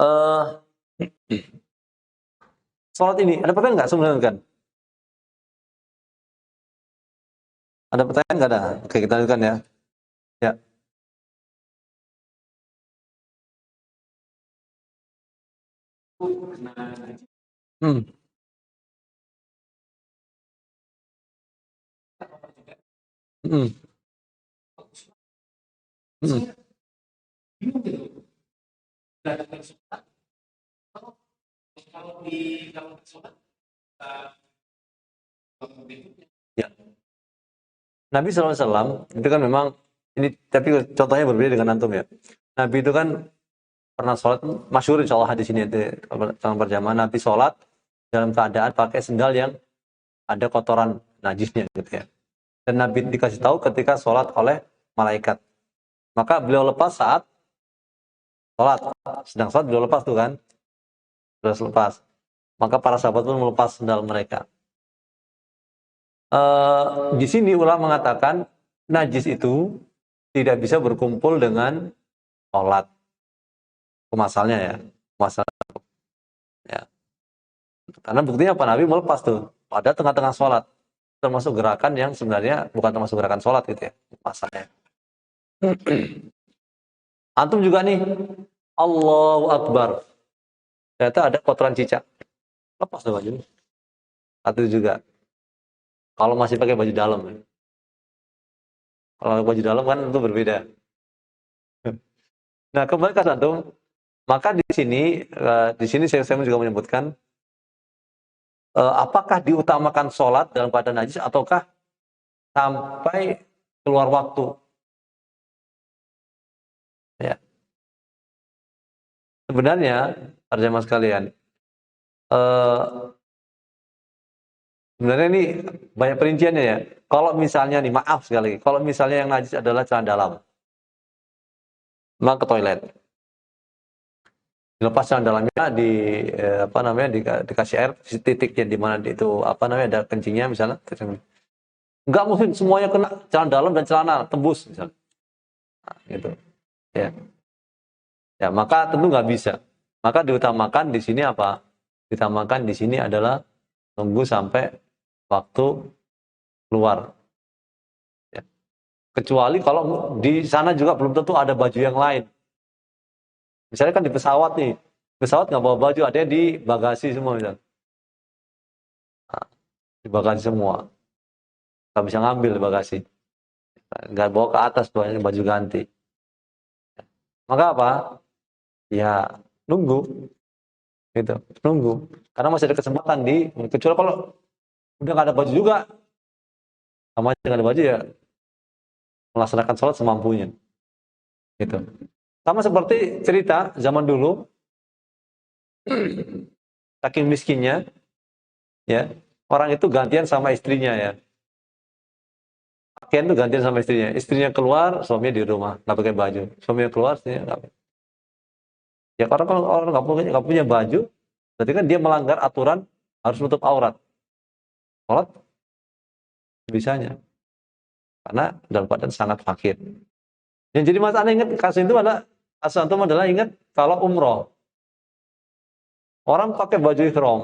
Speaker 1: Eh, Sholat ini ada pertanyaan nggak sebenarnya kan? Ada pertanyaan nggak ada? Oke, kita lanjutkan ya. Ya. Hmm. Hmm. Hmm. Ya. Nabi SAW itu kan memang ini, tapi contohnya berbeda dengan antum ya. Nabi itu kan pernah sholat, masyhur insya Allah hadis ini itu dalam berjamaah. Nabi sholat dalam keadaan pakai sendal yang ada kotoran najisnya gitu ya. Dan Nabi dikasih tahu ketika sholat oleh malaikat. Maka beliau lepas saat sholat, sedang sholat beliau lepas tuh kan, beliau lepas. Maka para sahabat pun melepas sendal mereka. Di sini ulama mengatakan najis itu tidak bisa berkumpul dengan sholat. Masalahnya ya, masalah ya. Karena buktinya apa, Nabi melepas tuh pada tengah-tengah sholat, termasuk gerakan yang sebenarnya bukan termasuk gerakan sholat gitu ya, masalahnya. Antum juga nih, Allahu Akbar, ternyata ada kotoran cicak, lepas tuh baju. Satu juga, kalau masih pakai baju dalam ya. Kalau baju dalam kan itu berbeda. Nah, kembali ke antum, maka di sini saya juga menyebutkan apakah diutamakan sholat dalam keadaan najis ataukah sampai keluar waktu. Ya, sebenarnya para jemaah sekalian, eh, sebenarnya ini banyak perinciannya ya. Kalau misalnya nih, maaf sekali lagi, kalau misalnya yang najis adalah celana dalam, maka ke toilet. Dilepas celana dalamnya apa namanya, dikasih air titiknya di mana itu apa namanya ada kencingnya misalnya. Enggak mungkin semuanya kena celana dalam dan celana tembus misalnya. Nah, gitu. Ya. Ya, maka tentu nggak bisa. Maka diutamakan di sini apa? Diutamakan di sini adalah tunggu sampai waktu keluar. Ya. Kecuali kalau di sana juga belum tentu ada baju yang lain. Misalnya kan di pesawat nih, pesawat nggak bawa baju, ada di bagasi semua misalnya. Nah, di bagasi semua, nggak bisa ngambil di bagasi, nggak bawa ke atas baju ganti. Maka apa? Ya nunggu, gitu, nunggu. Karena masih ada kesempatan kecuali kalau udah nggak ada baju juga, sama aja nggak ada baju ya melaksanakan sholat semampunya, gitu. Sama seperti cerita zaman dulu, saking miskinnya, ya orang itu gantian sama istrinya ya. Pakaian tuh gantian sama istrinya. Istrinya keluar, suaminya di rumah nggak pakai baju. Suaminya keluar, istrinya nggak. Ya karena kalau orang nggak punya baju, berarti kan dia melanggar aturan harus nutup aurat. Sholat bisanya, karena dalam keadaan sangat fakir. Yang jadi masalah ingat kasus itu adalah kasus antum adalah ingat kalau umroh orang pakai baju ihram.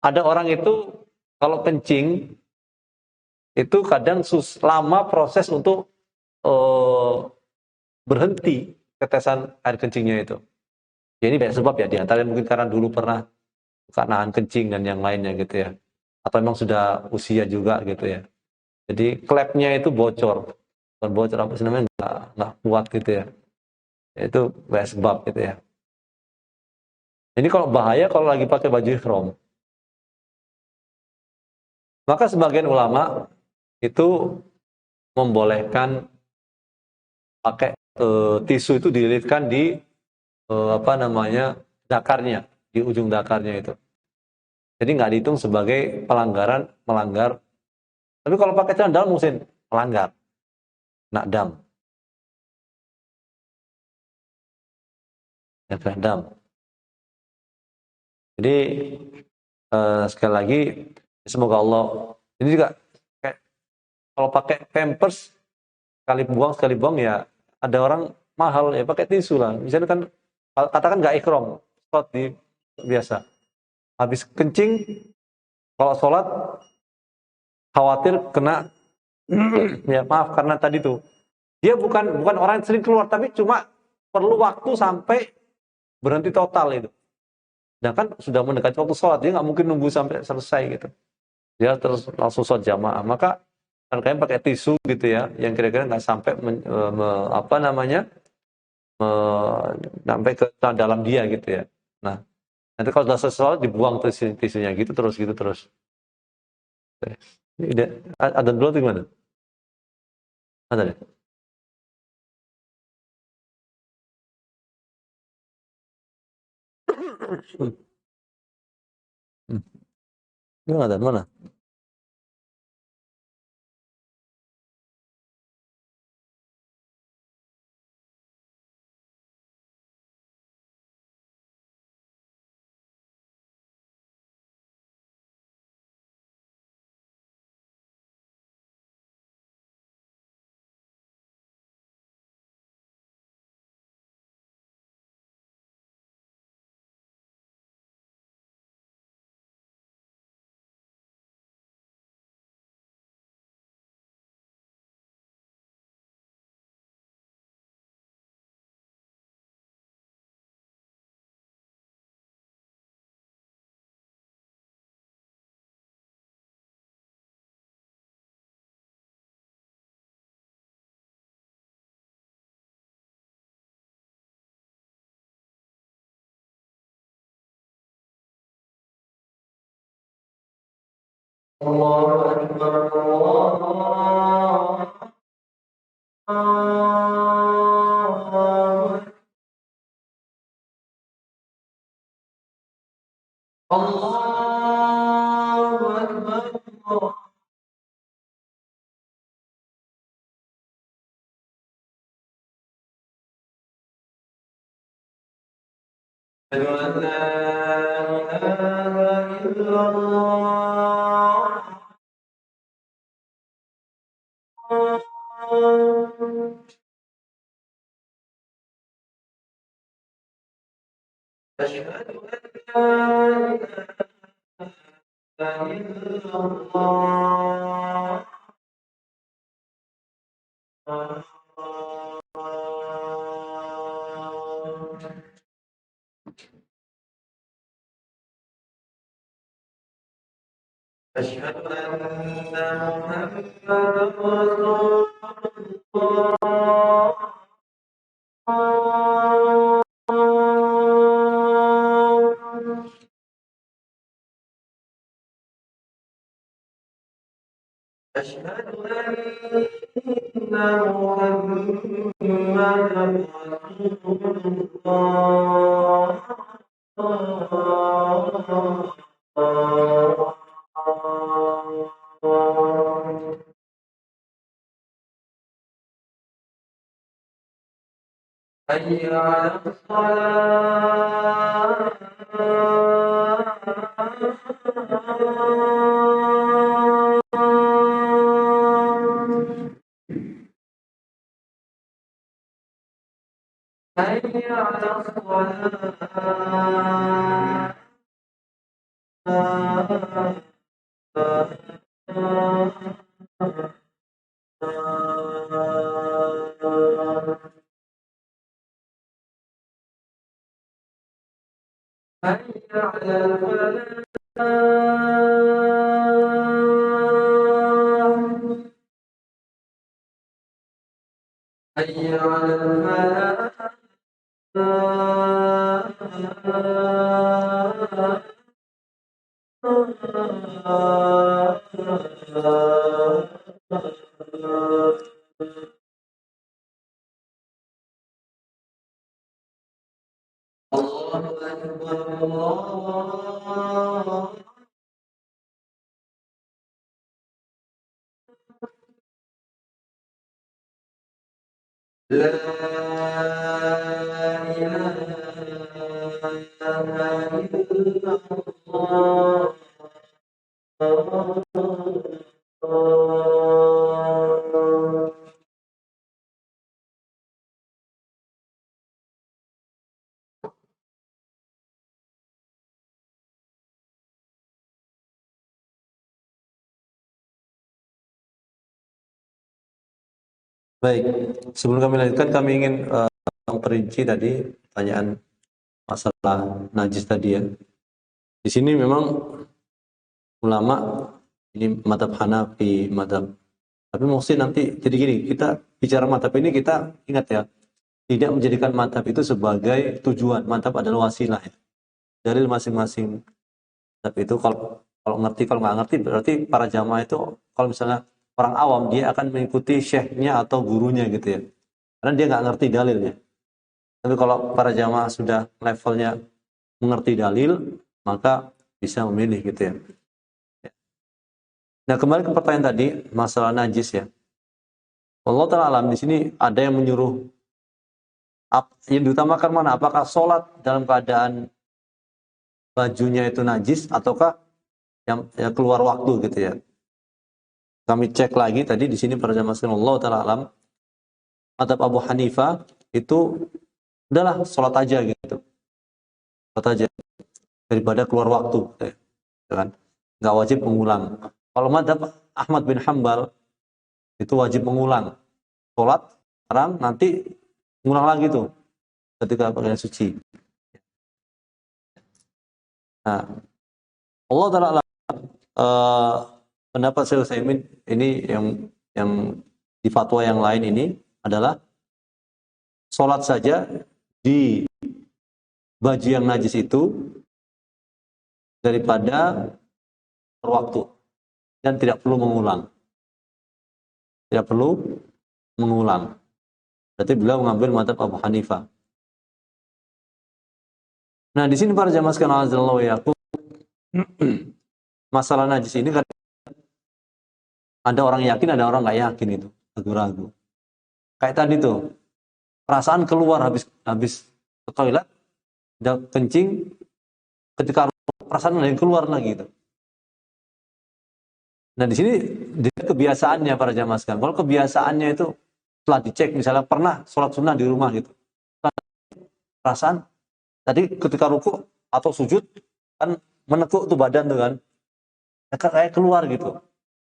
Speaker 1: Ada orang itu kalau kencing itu kadang lama proses untuk eh, berhenti tetesan air kencingnya itu. Ya ini banyak sebab ya, di antara mungkin karena dulu pernah nahan kencing dan yang lainnya gitu ya. Atau memang sudah usia juga gitu ya. Jadi klepnya itu bocor. Bukan bocor, apa sih namanya, nggak kuat gitu ya. Itu banyak sebab gitu ya. Ini kalau bahaya kalau lagi pakai baju ihram. Maka sebagian ulama itu membolehkan pakai tisu itu dililitkan di apa namanya, dakarnya, di ujung dakarnya itu. Jadi nggak dihitung sebagai melanggar. Tapi kalau pakai celana dalam mungkin melanggar, nak dam. Ya, kehendam. Jadi sekali lagi semoga Allah ini juga kayak kalau pakai pampers sekali buang ya ada orang mahal ya pakai tisu lah. Misalnya kan katakan nggak ikrom, sholat di biasa. Habis kencing kalau sholat khawatir kena ya maaf karena tadi tuh dia bukan orang yang sering keluar tapi cuma perlu waktu sampai berhenti total itu. Dan kan sudah mendekati waktu sholat dia nggak mungkin nunggu sampai selesai gitu. Dia terus langsung sholat jamaah. Maka kan kalian pakai tisu gitu ya yang kira-kira nggak sampai apa namanya sampai ke dalam dia gitu ya. Nah nanti kalau sudah selesai sholat dibuang tisunya gitu terus. Ini ada dulu tuh gimana? Ada deh. Hmm. Hmm. Ini ada mana? الله أكبر الله الله أكبر الله أشهد أن لا إله إلا الله أشهد أن لا إله إلا الله أشهد أن محمدا رسول الله أشهد أن محمدا رسول الله حي على الصلاة حي على الصلاة حي على الفلاح حي على الفلاح الله أكبر الله لا إله Baik, sebelum kami lanjutkan kami ingin memperinci tadi pertanyaan masalah najis tadi ya. Di sini memang ulama ini madhab Hanafi, madhab, tapi mesti nanti jadi gini, kita bicara madhab ini kita ingat ya, tidak menjadikan madhab itu sebagai tujuan. Madhab adalah wasilah ya. Dalil masing-masing madhab itu kalau kalau ngerti, kalau nggak ngerti berarti para jamaah itu kalau misalnya orang awam dia akan mengikuti syekhnya atau gurunya gitu ya. Karena dia nggak ngerti dalilnya. Tapi kalau para jamaah sudah levelnya mengerti dalil, maka bisa memilih gitu ya. Nah, kembali ke pertanyaan tadi, masalah najis ya. Allah Ta'ala alam di sini ada yang menyuruh yang diutamakan mana? Apakah sholat dalam keadaan bajunya itu najis ataukah yang keluar waktu gitu ya. Kami cek lagi tadi di sini para jamaah sekalian, Allah Ta'ala alam, mazhab Abu Hanifah itu udahlah sholat aja gitu. Sholat aja daripada keluar waktu gitu ya kan. Nggak wajib mengulang. Kalau mazhab Ahmad bin Hambal itu wajib mengulang. Sholat sekarang nanti mengulang lagi tuh ketika pakaian suci. Nah, Allah Ta'ala alam, pendapat Syekh Utsaimin ini yang di fatwa yang lain ini adalah sholat saja di baju yang najis itu daripada berwaktu dan tidak perlu mengulang. Tidak perlu mengulang. Berarti beliau mengambil mazhab Abu Hanifah. Nah, di sini para jamaah sekalian azallahu yakum, masalah najis ini kan ada orang yakin, ada orang nggak yakin itu, ragu-ragu. Kayak tadi tuh, perasaan keluar habis ke toilet, udah kencing, ketika perasaan lagi keluar lagi itu. Nah, di sini kebiasaannya para jamaah sekalian. Kalau kebiasaannya itu setelah dicek, misalnya pernah sholat sunnah di rumah gitu, perasaan tadi ketika ruku atau sujud kan menekuk tuh badan tuh kan, kayak keluar gitu,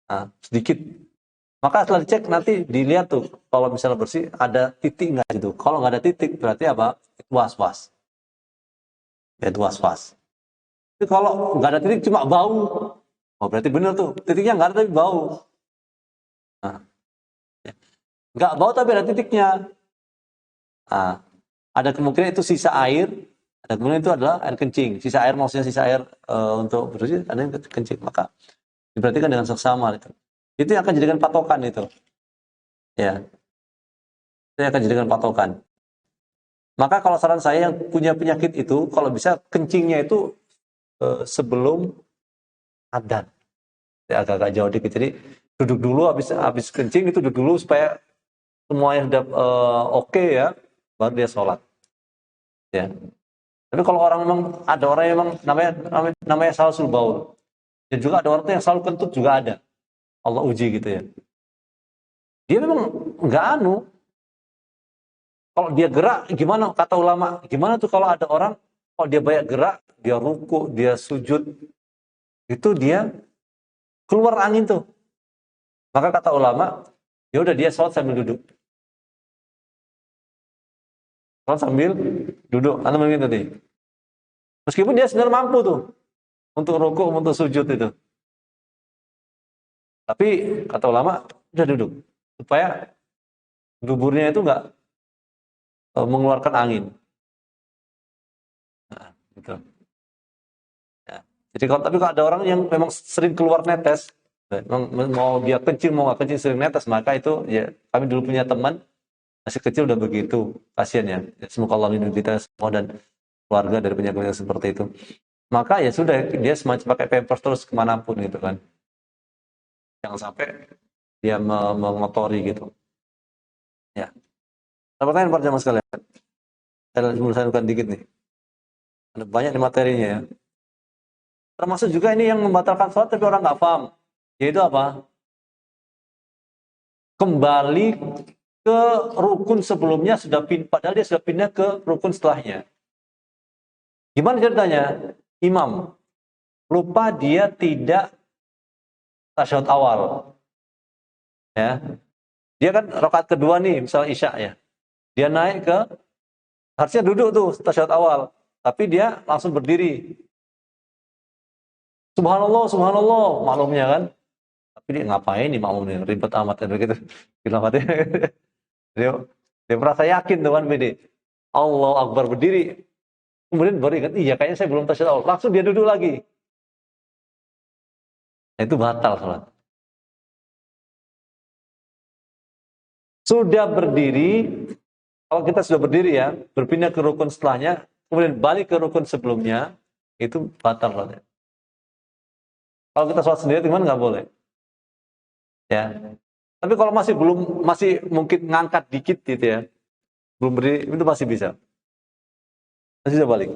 Speaker 1: nah, sedikit. Maka setelah dicek nanti dilihat tuh kalau misalnya bersih ada titik nggak gitu. Kalau nggak ada titik berarti apa? Itu was-was. Ya itu was-was. Tapi kalau nggak ada titik cuma bau, oh berarti bener tuh titiknya nggak ada tapi bau. Nah, nggak bau tapi ada titiknya. Nah, ada kemungkinan itu sisa air. Ada kemungkinan itu adalah air kencing. Sisa air maksudnya sisa air untuk bersih, ada yang kencing. Maka diperhatikan dengan seksama itu. Itu yang akan dijadikan patokan itu. Ya, itu yang akan dijadikan patokan. Maka kalau saran saya yang punya penyakit itu, kalau bisa kencingnya itu sebelum adzan. Ya, agak-agak jauh dikit. Jadi duduk dulu habis kencing itu duduk dulu supaya semuanya sudah oke ya, baru dia sholat. Ya. Tapi kalau orang memang ada orang yang memang namanya salsul baul. Dan juga ada orang yang selalu kentut juga ada. Allah uji gitu ya. Dia memang nggak anu. Kalau dia gerak gimana kata ulama? Gimana tuh kalau ada orang kalau dia banyak gerak, dia ruku, dia sujud, itu dia keluar angin tuh. Maka kata ulama, ya udah dia sholat sambil duduk. Sholat sambil duduk. Anda mungkin tadi. Meskipun dia sebenarnya mampu tuh untuk ruku, untuk sujud itu. Tapi kata ulama, udah duduk supaya duburnya itu nggak mengeluarkan angin. Nah, gitu. Ya. Jadi tapi kalau ada orang yang memang sering keluar netes, mau dia kencing mau nggak kencing sering netes, maka itu ya kami dulu punya teman masih kecil udah begitu, kasihan ya. Semoga Allah lindungi kita semua dan keluarga dari penyakit yang seperti itu. Maka ya sudah dia semacam pakai pampers terus kemanapun gitu kan. Jangan sampai dia mengotori gitu. Ya. Ada pertanyaan para jamaah sekalian. Saya bukan dikit nih. Ada banyak nih materinya ya. Termasuk juga ini yang membatalkan sholat tapi orang nggak paham. Yaitu apa? Kembali ke rukun sebelumnya padahal dia sudah pindah ke rukun setelahnya. Gimana ceritanya? Imam lupa dia tidak tasyahud awal. Ya. Dia kan rakaat kedua nih, misalnya Isya ya. Dia naik ke, harusnya duduk tuh tasyahud awal, tapi dia langsung berdiri. Subhanallah, subhanallah, maklumnya kan. Tapi dia ngapain nih makmum nih, ribet amat ya begitu. Gila mati. Dia, dia merasa yakin tuh kan BD. Allah Akbar berdiri. Kemudian baru ingat, iya kayaknya saya belum tasyahud awal. Langsung dia duduk lagi. Nah, itu batal salat. Sudah berdiri, kalau kita sudah berdiri ya, berpindah ke rukun setelahnya, kemudian balik ke rukun sebelumnya, itu batal salatnya. Kalau kita sholat sendiri gimana nggak boleh. Ya. Tapi kalau masih mungkin ngangkat dikit gitu ya, belum berdiri, itu masih bisa. Masih bisa balik.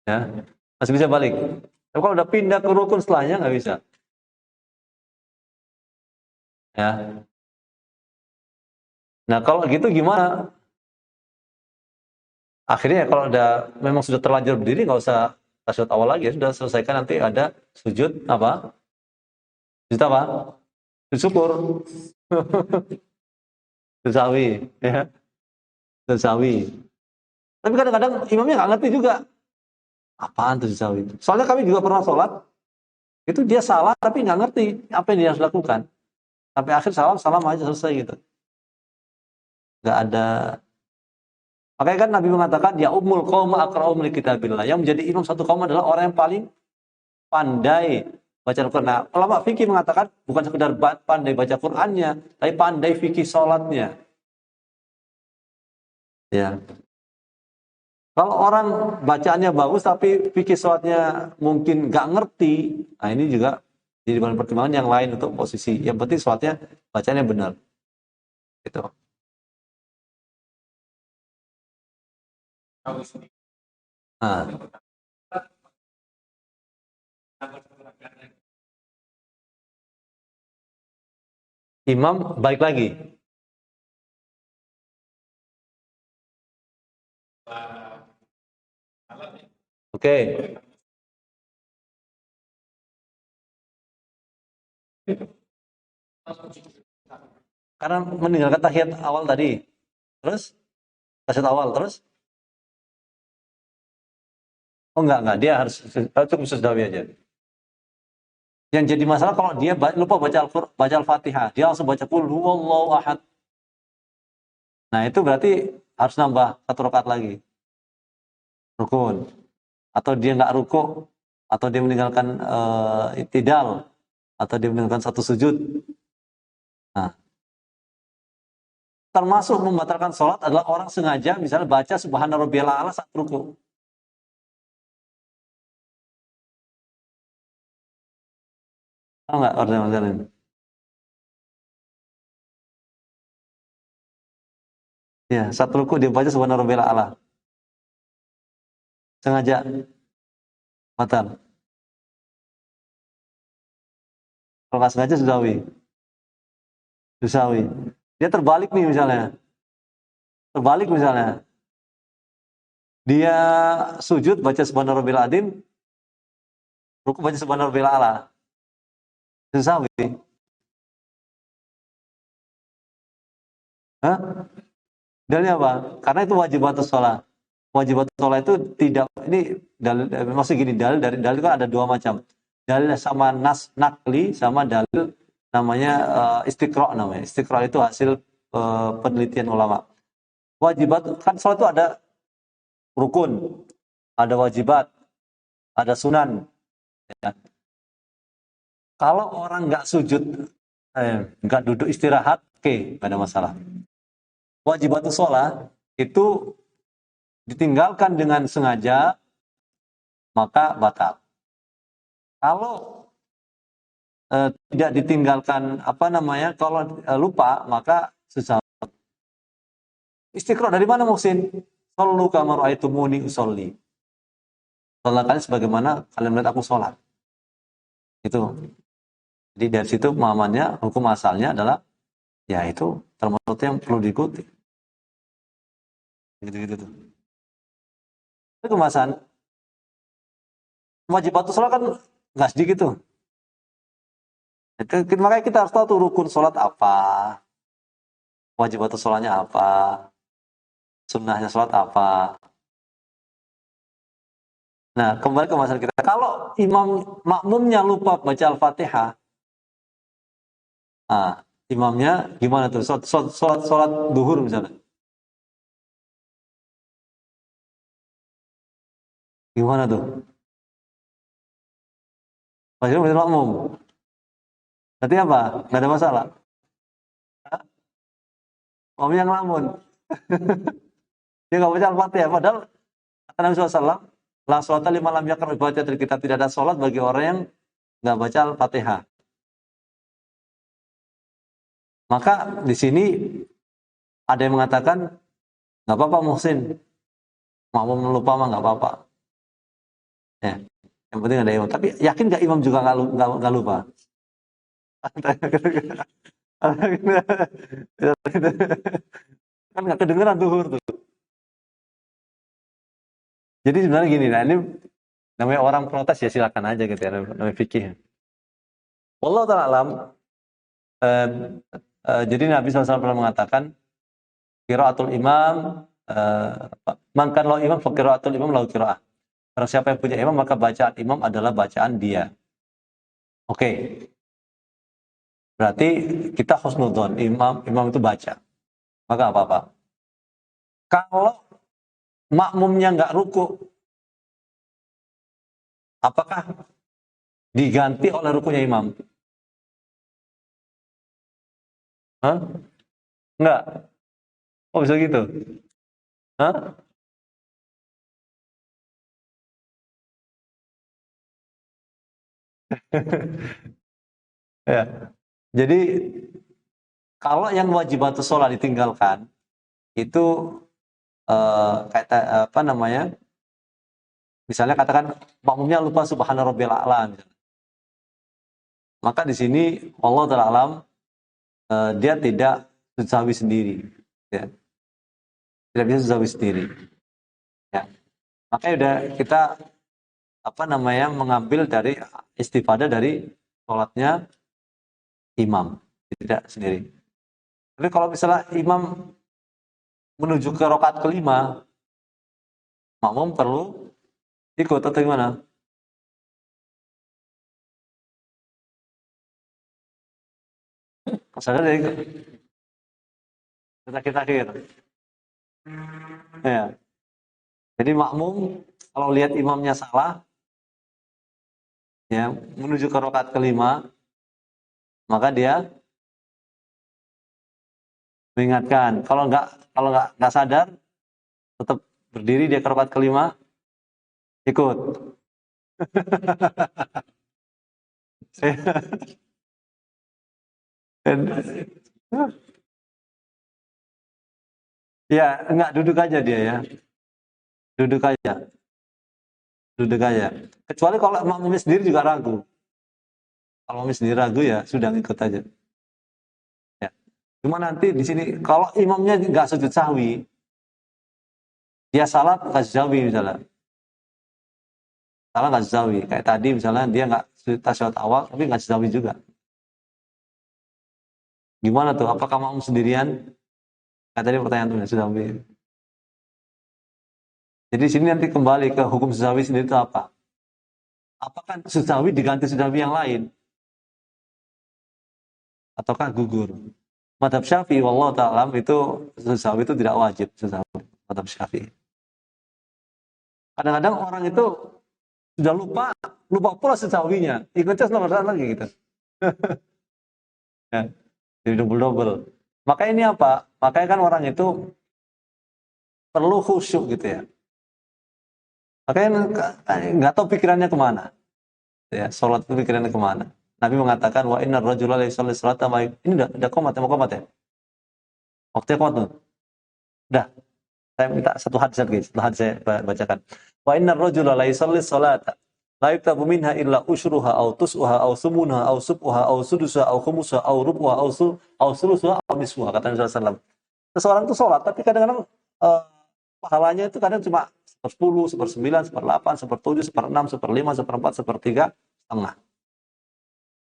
Speaker 1: Ya. Masih bisa balik. Tapi kalau udah pindah ke rukun setelahnya nggak bisa. Ya. Nah, kalau gitu gimana? Akhirnya ya kalau udah memang sudah terlanjur berdiri nggak usah tasyahud awal lagi ya, sudah selesaikan nanti ada sujud apa? Sujud apa? Sujud syukur. Sujud sawi, ya. Sujud sawi. Tapi kadang-kadang imamnya nggak ngerti juga apaan sujud sawi. Soalnya kami juga pernah sholat, itu dia salah tapi nggak ngerti apa yang dia harus lakukan. Sampai akhir salam salam aja selesai gitu. Nggak ada. Makanya kan Nabi mengatakan ya ummul qauma aqra'uhum li kitabillah. Yang menjadi imam satu kaum adalah orang yang paling pandai baca Al-Quran. Nah, ulama fikih mengatakan bukan sekedar pandai baca Qurannya, tapi pandai fikih sholatnya. Ya. Kalau orang bacaannya bagus tapi fikih sholatnya mungkin nggak ngerti, nah ini juga jadi bahan pertimbangan yang lain untuk posisi. Yang penting sholatnya bacanya benar. Gitu. Nah, imam balik lagi. Oke. Karena meninggalkan tahiyat awal tadi. Terus tahiyat awal terus. Oh enggak, dia harus cukup susdawi aja. Yang jadi masalah kalau dia lupa baca baca Al-Fatihah, dia langsung baca qul huwallahu ahad. Nah, itu berarti harus nambah satu rakaat lagi. Rukun. Atau dia nggak rukuk, atau dia meninggalkan i'tidal, atau dia meninggalkan satu sujud. Nah, termasuk membatalkan sholat adalah orang sengaja misalnya baca subhana rabbiyal a'la saat rukuk. Tahu nggak orderan ini? Ya, saat rukuk dia baca subhana rabbiyal a'la. Sengaja batal. Kalau nggak sengaja sudawi. Susawi. Dia terbalik nih misalnya. Terbalik misalnya. Dia sujud baca subhana rabbil azim, rukuk baca subhana rabbil a'la. Susawi. Hah? Dalilnya apa? Karena itu wajibatus shalah. Wajibatus shalah itu tidak ini dalil maksud gini, dalil kan ada dua macam. Dalil sama nas nakli sama dalil namanya istiqra namanya. Istiqra itu hasil penelitian ulama. Wajibat kan sholat itu ada rukun, ada wajibat, ada sunan. Ya. Kalau orang nggak sujud, nggak duduk istirahat, oke, nggak ada masalah. Wajibatus sholat itu ditinggalkan dengan sengaja, maka batal. Kalau tidak ditinggalkan apa namanya, kalau lupa maka susah. Istiqra dari mana Muhsin? Sallu kama ra'aitumuni usolli. Salat kalian sebagaimana kalian melihat aku sholat. Itu. Jadi dari situ pemahamannya, hukum asalnya adalah ya itu termasuk yang perlu diikuti. Gitu-gitu tuh. Itu kemasan wajibatus sholat kan nggak sedikit tuh. Makanya kita harus tahu tuh rukun sholat apa, wajib atau sholatnya apa, sunnahnya sholat apa. Nah, kembali ke masalah kita. Kalau imam makmumnya lupa baca Al-Fatihah, imamnya gimana tuh? Sholat duhur misalnya. Gimana tuh? Maksudnya baca makmum. Berarti apa? Nggak ada masalah. Makmumnya ngelamun. Dia nggak baca Al-Fatihah. Padahal kata Nabi SAW, la sholata liman lam yaqra bi Fatihatil Kitab, tidak ada sholat bagi orang yang nggak baca Al-Fatihah. Maka di sini ada yang mengatakan nggak apa-apa Muhsin, makmum lupa mah nggak apa-apa. Ya, yang penting ada imam. Tapi yakin nggak imam juga nggak lupa? Kan nggak kedengeran zuhur tuh. Jadi sebenarnya gini, nah ini namanya orang protes ya silakan aja gitu ya, namanya fikih. Wallahu ta'ala alam. Jadi Nabi SAW pernah mengatakan qiraatul imam, man kan lahu imam fa qiraatul imam lahu qiraah. Karena siapa yang punya imam maka bacaan imam adalah bacaan dia. Oke. Berarti kita husnudzon, imam itu baca. Maka apa-apa. Kalau makmumnya nggak ruku, apakah diganti oleh rukunya imam? Hah? Enggak. Oh bisa gitu? Hah? Ya. Jadi kalau yang wajibatus sholat ditinggalkan itu kayak apa namanya? Misalnya katakan makmumnya lupa subhana rabbiyal a'la misalnya. Maka di sini Allah Ta'ala alam dia tidak sujud sendiri, ya. Tidak bisa sujud sendiri. Ya. Makanya udah kita apa namanya mengambil dari istifadah dari sholatnya imam, tidak sendiri. Tapi kalau misalnya imam menuju ke rakaat kelima, makmum perlu ikut atau gimana? Misalnya dari kita akhir. Ya. Jadi makmum kalau lihat imamnya salah, ya menuju ke rakaat kelima, maka dia mengingatkan. Kalau nggak sadar, tetap berdiri dia ke rakaat kelima, ikut. Dan, ya enggak duduk aja dia ya, duduk aja, duduk aja. Kecuali kalau makmumnya sendiri juga ragu. Kalau makmumnya sendiri ragu ya sudah ikut aja. Ya. Cuma nanti di sini kalau imamnya nggak sujud sahwi, dia salat nggak sujud sahwi misalnya, salah nggak sujud sahwi. Kayak tadi misalnya dia nggak sujud tasyahud awal tapi nggak sujud sahwi juga. Gimana tuh? Apakah makmum sendirian? Kayak tadi pertanyaan tuh sujud sahwi. Jadi di sini nanti kembali ke hukum sujud sahwi sendiri itu apa? Apakah sujud sahwi diganti sujud sahwi yang lain? Ataukah gugur? Madhab Syafi'i wallahu ta'ala itu sujud sahwi itu tidak wajib sujud sahwi. Madhab Syafi'i. Kadang-kadang orang itu sudah lupa pula sujud sahwinya. Ikutnya nomor lagi gitu. Ya, jadi double-double. Maka ini apa? Makanya kan orang itu perlu khusyuk gitu ya. Makanya nggak tahu pikirannya kemana. Ya, sholat itu pikirannya kemana. Nabi mengatakan wa innar rajula la yusalli salata ini udah komat ya, mau komat ya? Waktunya komat tuh. Udah. Saya minta satu hadis lagi, satu hadis saya bacakan. Wa innar rajula la yusalli salata la yuktabu minha illa usyruha aw tus'uha aw sumunha aw sub'uha aw sudusuha aw khumusuha aw rubuha aw sulusuha aw nisfuha, kata Nabi SAW. Seseorang itu sholat tapi kadang-kadang pahalanya itu kadang cuma 10, 1/9, 1/8, 1/7, 1/6, 1/5, 1/4, 1/3, setengah.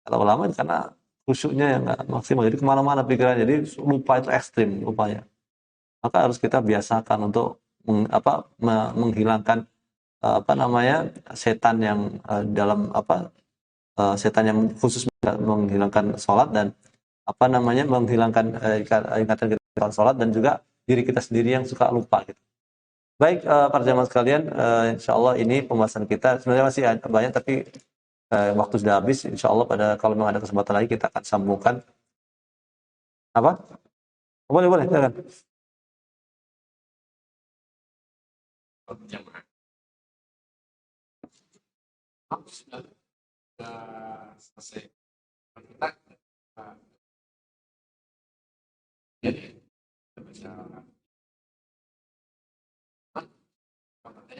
Speaker 1: Kata ulama karena khusyuknya yang nggak maksimal, jadi kemana-mana pikiran, jadi lupa itu ekstrim lupanya. Maka harus kita biasakan untuk menghilangkan apa namanya setan yang dalam apa setan yang khusus menghilangkan sholat, dan apa namanya menghilangkan ingatan kita dalam sholat, dan juga diri kita sendiri yang suka lupa gitu. Baik para jamaah sekalian, insya Allah ini pembahasan kita sebenarnya masih banyak, tapi waktu sudah habis. Insya Allah kalau memang ada kesempatan lagi kita akan sambungkan. Apa? Boleh, boleh, silakan.
Speaker 2: Sudah selesai kita jadi baca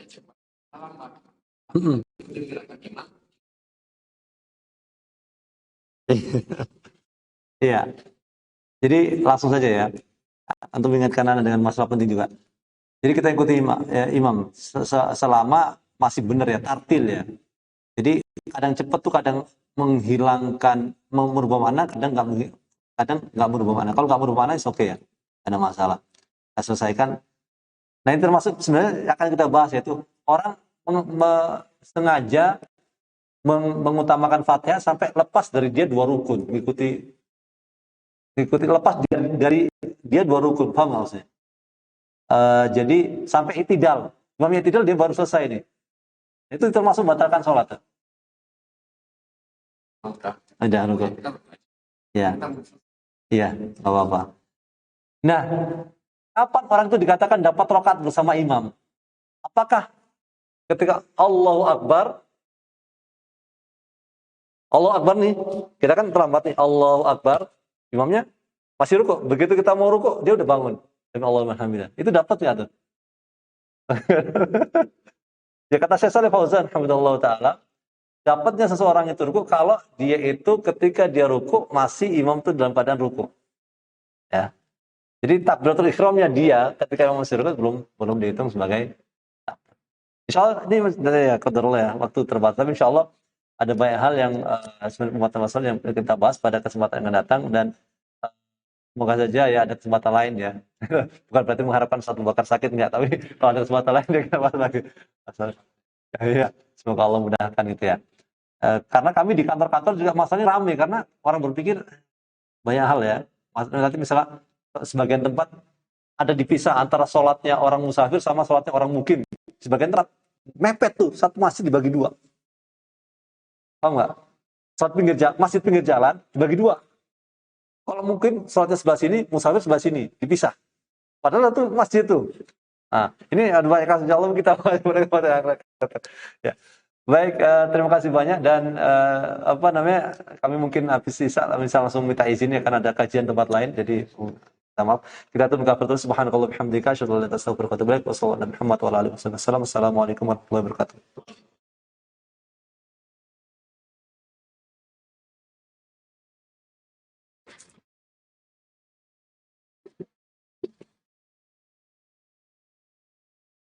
Speaker 2: cepat lama itu gerakan imam.
Speaker 1: Iya, jadi langsung saja ya, untuk mengingatkan Anda dengan masalah penting juga. Jadi kita ikuti imam selama masih benar ya, tartil ya. Jadi kadang cepat tuh kadang menghilangkan, merubah makna, kadang nggak merubah makna. Kalau nggak merubah makna, oke okay ya, ada masalah. Kita selesaikan. Nah ini termasuk sebenarnya akan kita bahas, yaitu orang sengaja mengutamakan Fatihah sampai lepas dari dia 2 rukun, mengikuti lepas dari dia 2 rukun, paham maksudnya? Jadi sampai itidal, imamnya itidal dia baru selesai nih. Itu termasuk batalkan sholat. Ada rukun. Ya, iya, nggak apa-apa. Nah, kapan orang itu dikatakan dapat rakaat bersama imam? Apakah ketika Allahu Akbar nih, kita kan terlambat nih, Allahu Akbar, imamnya masih ruku. Begitu kita mau ruku, dia udah bangun. Demi Allahumma hamidah. Itu dapat nggak tuh? Ya kata Syekh Shalih Fauzan, alhamdulillah taala, dapatnya seseorang itu ruku kalau dia itu ketika dia ruku masih imam itu dalam keadaan ruku. Ya. Jadi takbiratul ihramnya dia ketika imam masih ruku belum dihitung sebagai. Insya Allah ini ya qadarullah ya, waktu terbatas. Tapi insya Allah ada banyak hal yang sebenarnya masalah yang kita bahas pada kesempatan yang akan datang, dan semoga saja ya ada kesempatan lain ya. Bukan berarti mengharapkan satu bakar sakit, enggak, tapi kalau ada kesempatan lain ya kita bahas lagi. Ya, semoga Allah mudahkan itu ya. Karena kami di kantor-kantor juga masalahnya ramai, karena orang berpikir banyak hal ya. Nanti misalnya sebagian tempat ada dipisah antara sholatnya orang musafir sama sholatnya orang mukim. Sebagian tempat mepet tuh, satu masjid dibagi 2. Paham nggak? Sholat masjid pinggir jalan dibagi 2. Kalau mungkin sholatnya sebelah sini, musafir sebelah sini, dipisah. Padahal itu masjid tuh. Nah, ini ada banyak kasus, Allah kita ya. Baik, terima kasih banyak, dan apa namanya, kami mungkin habis bisa langsung minta izin ya, karena ada kajian tempat lain, jadi maaf. Kita tutup kafir terus. Subhanallah bihamdika asyhadu an la ilaha illa anta astaghfiruka wa atubu ilaik. Wassalamualaikum warahmatullahi wabarakatuh.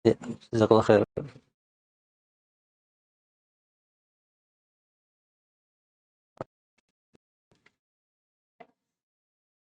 Speaker 1: Ya, jazakallahu khair.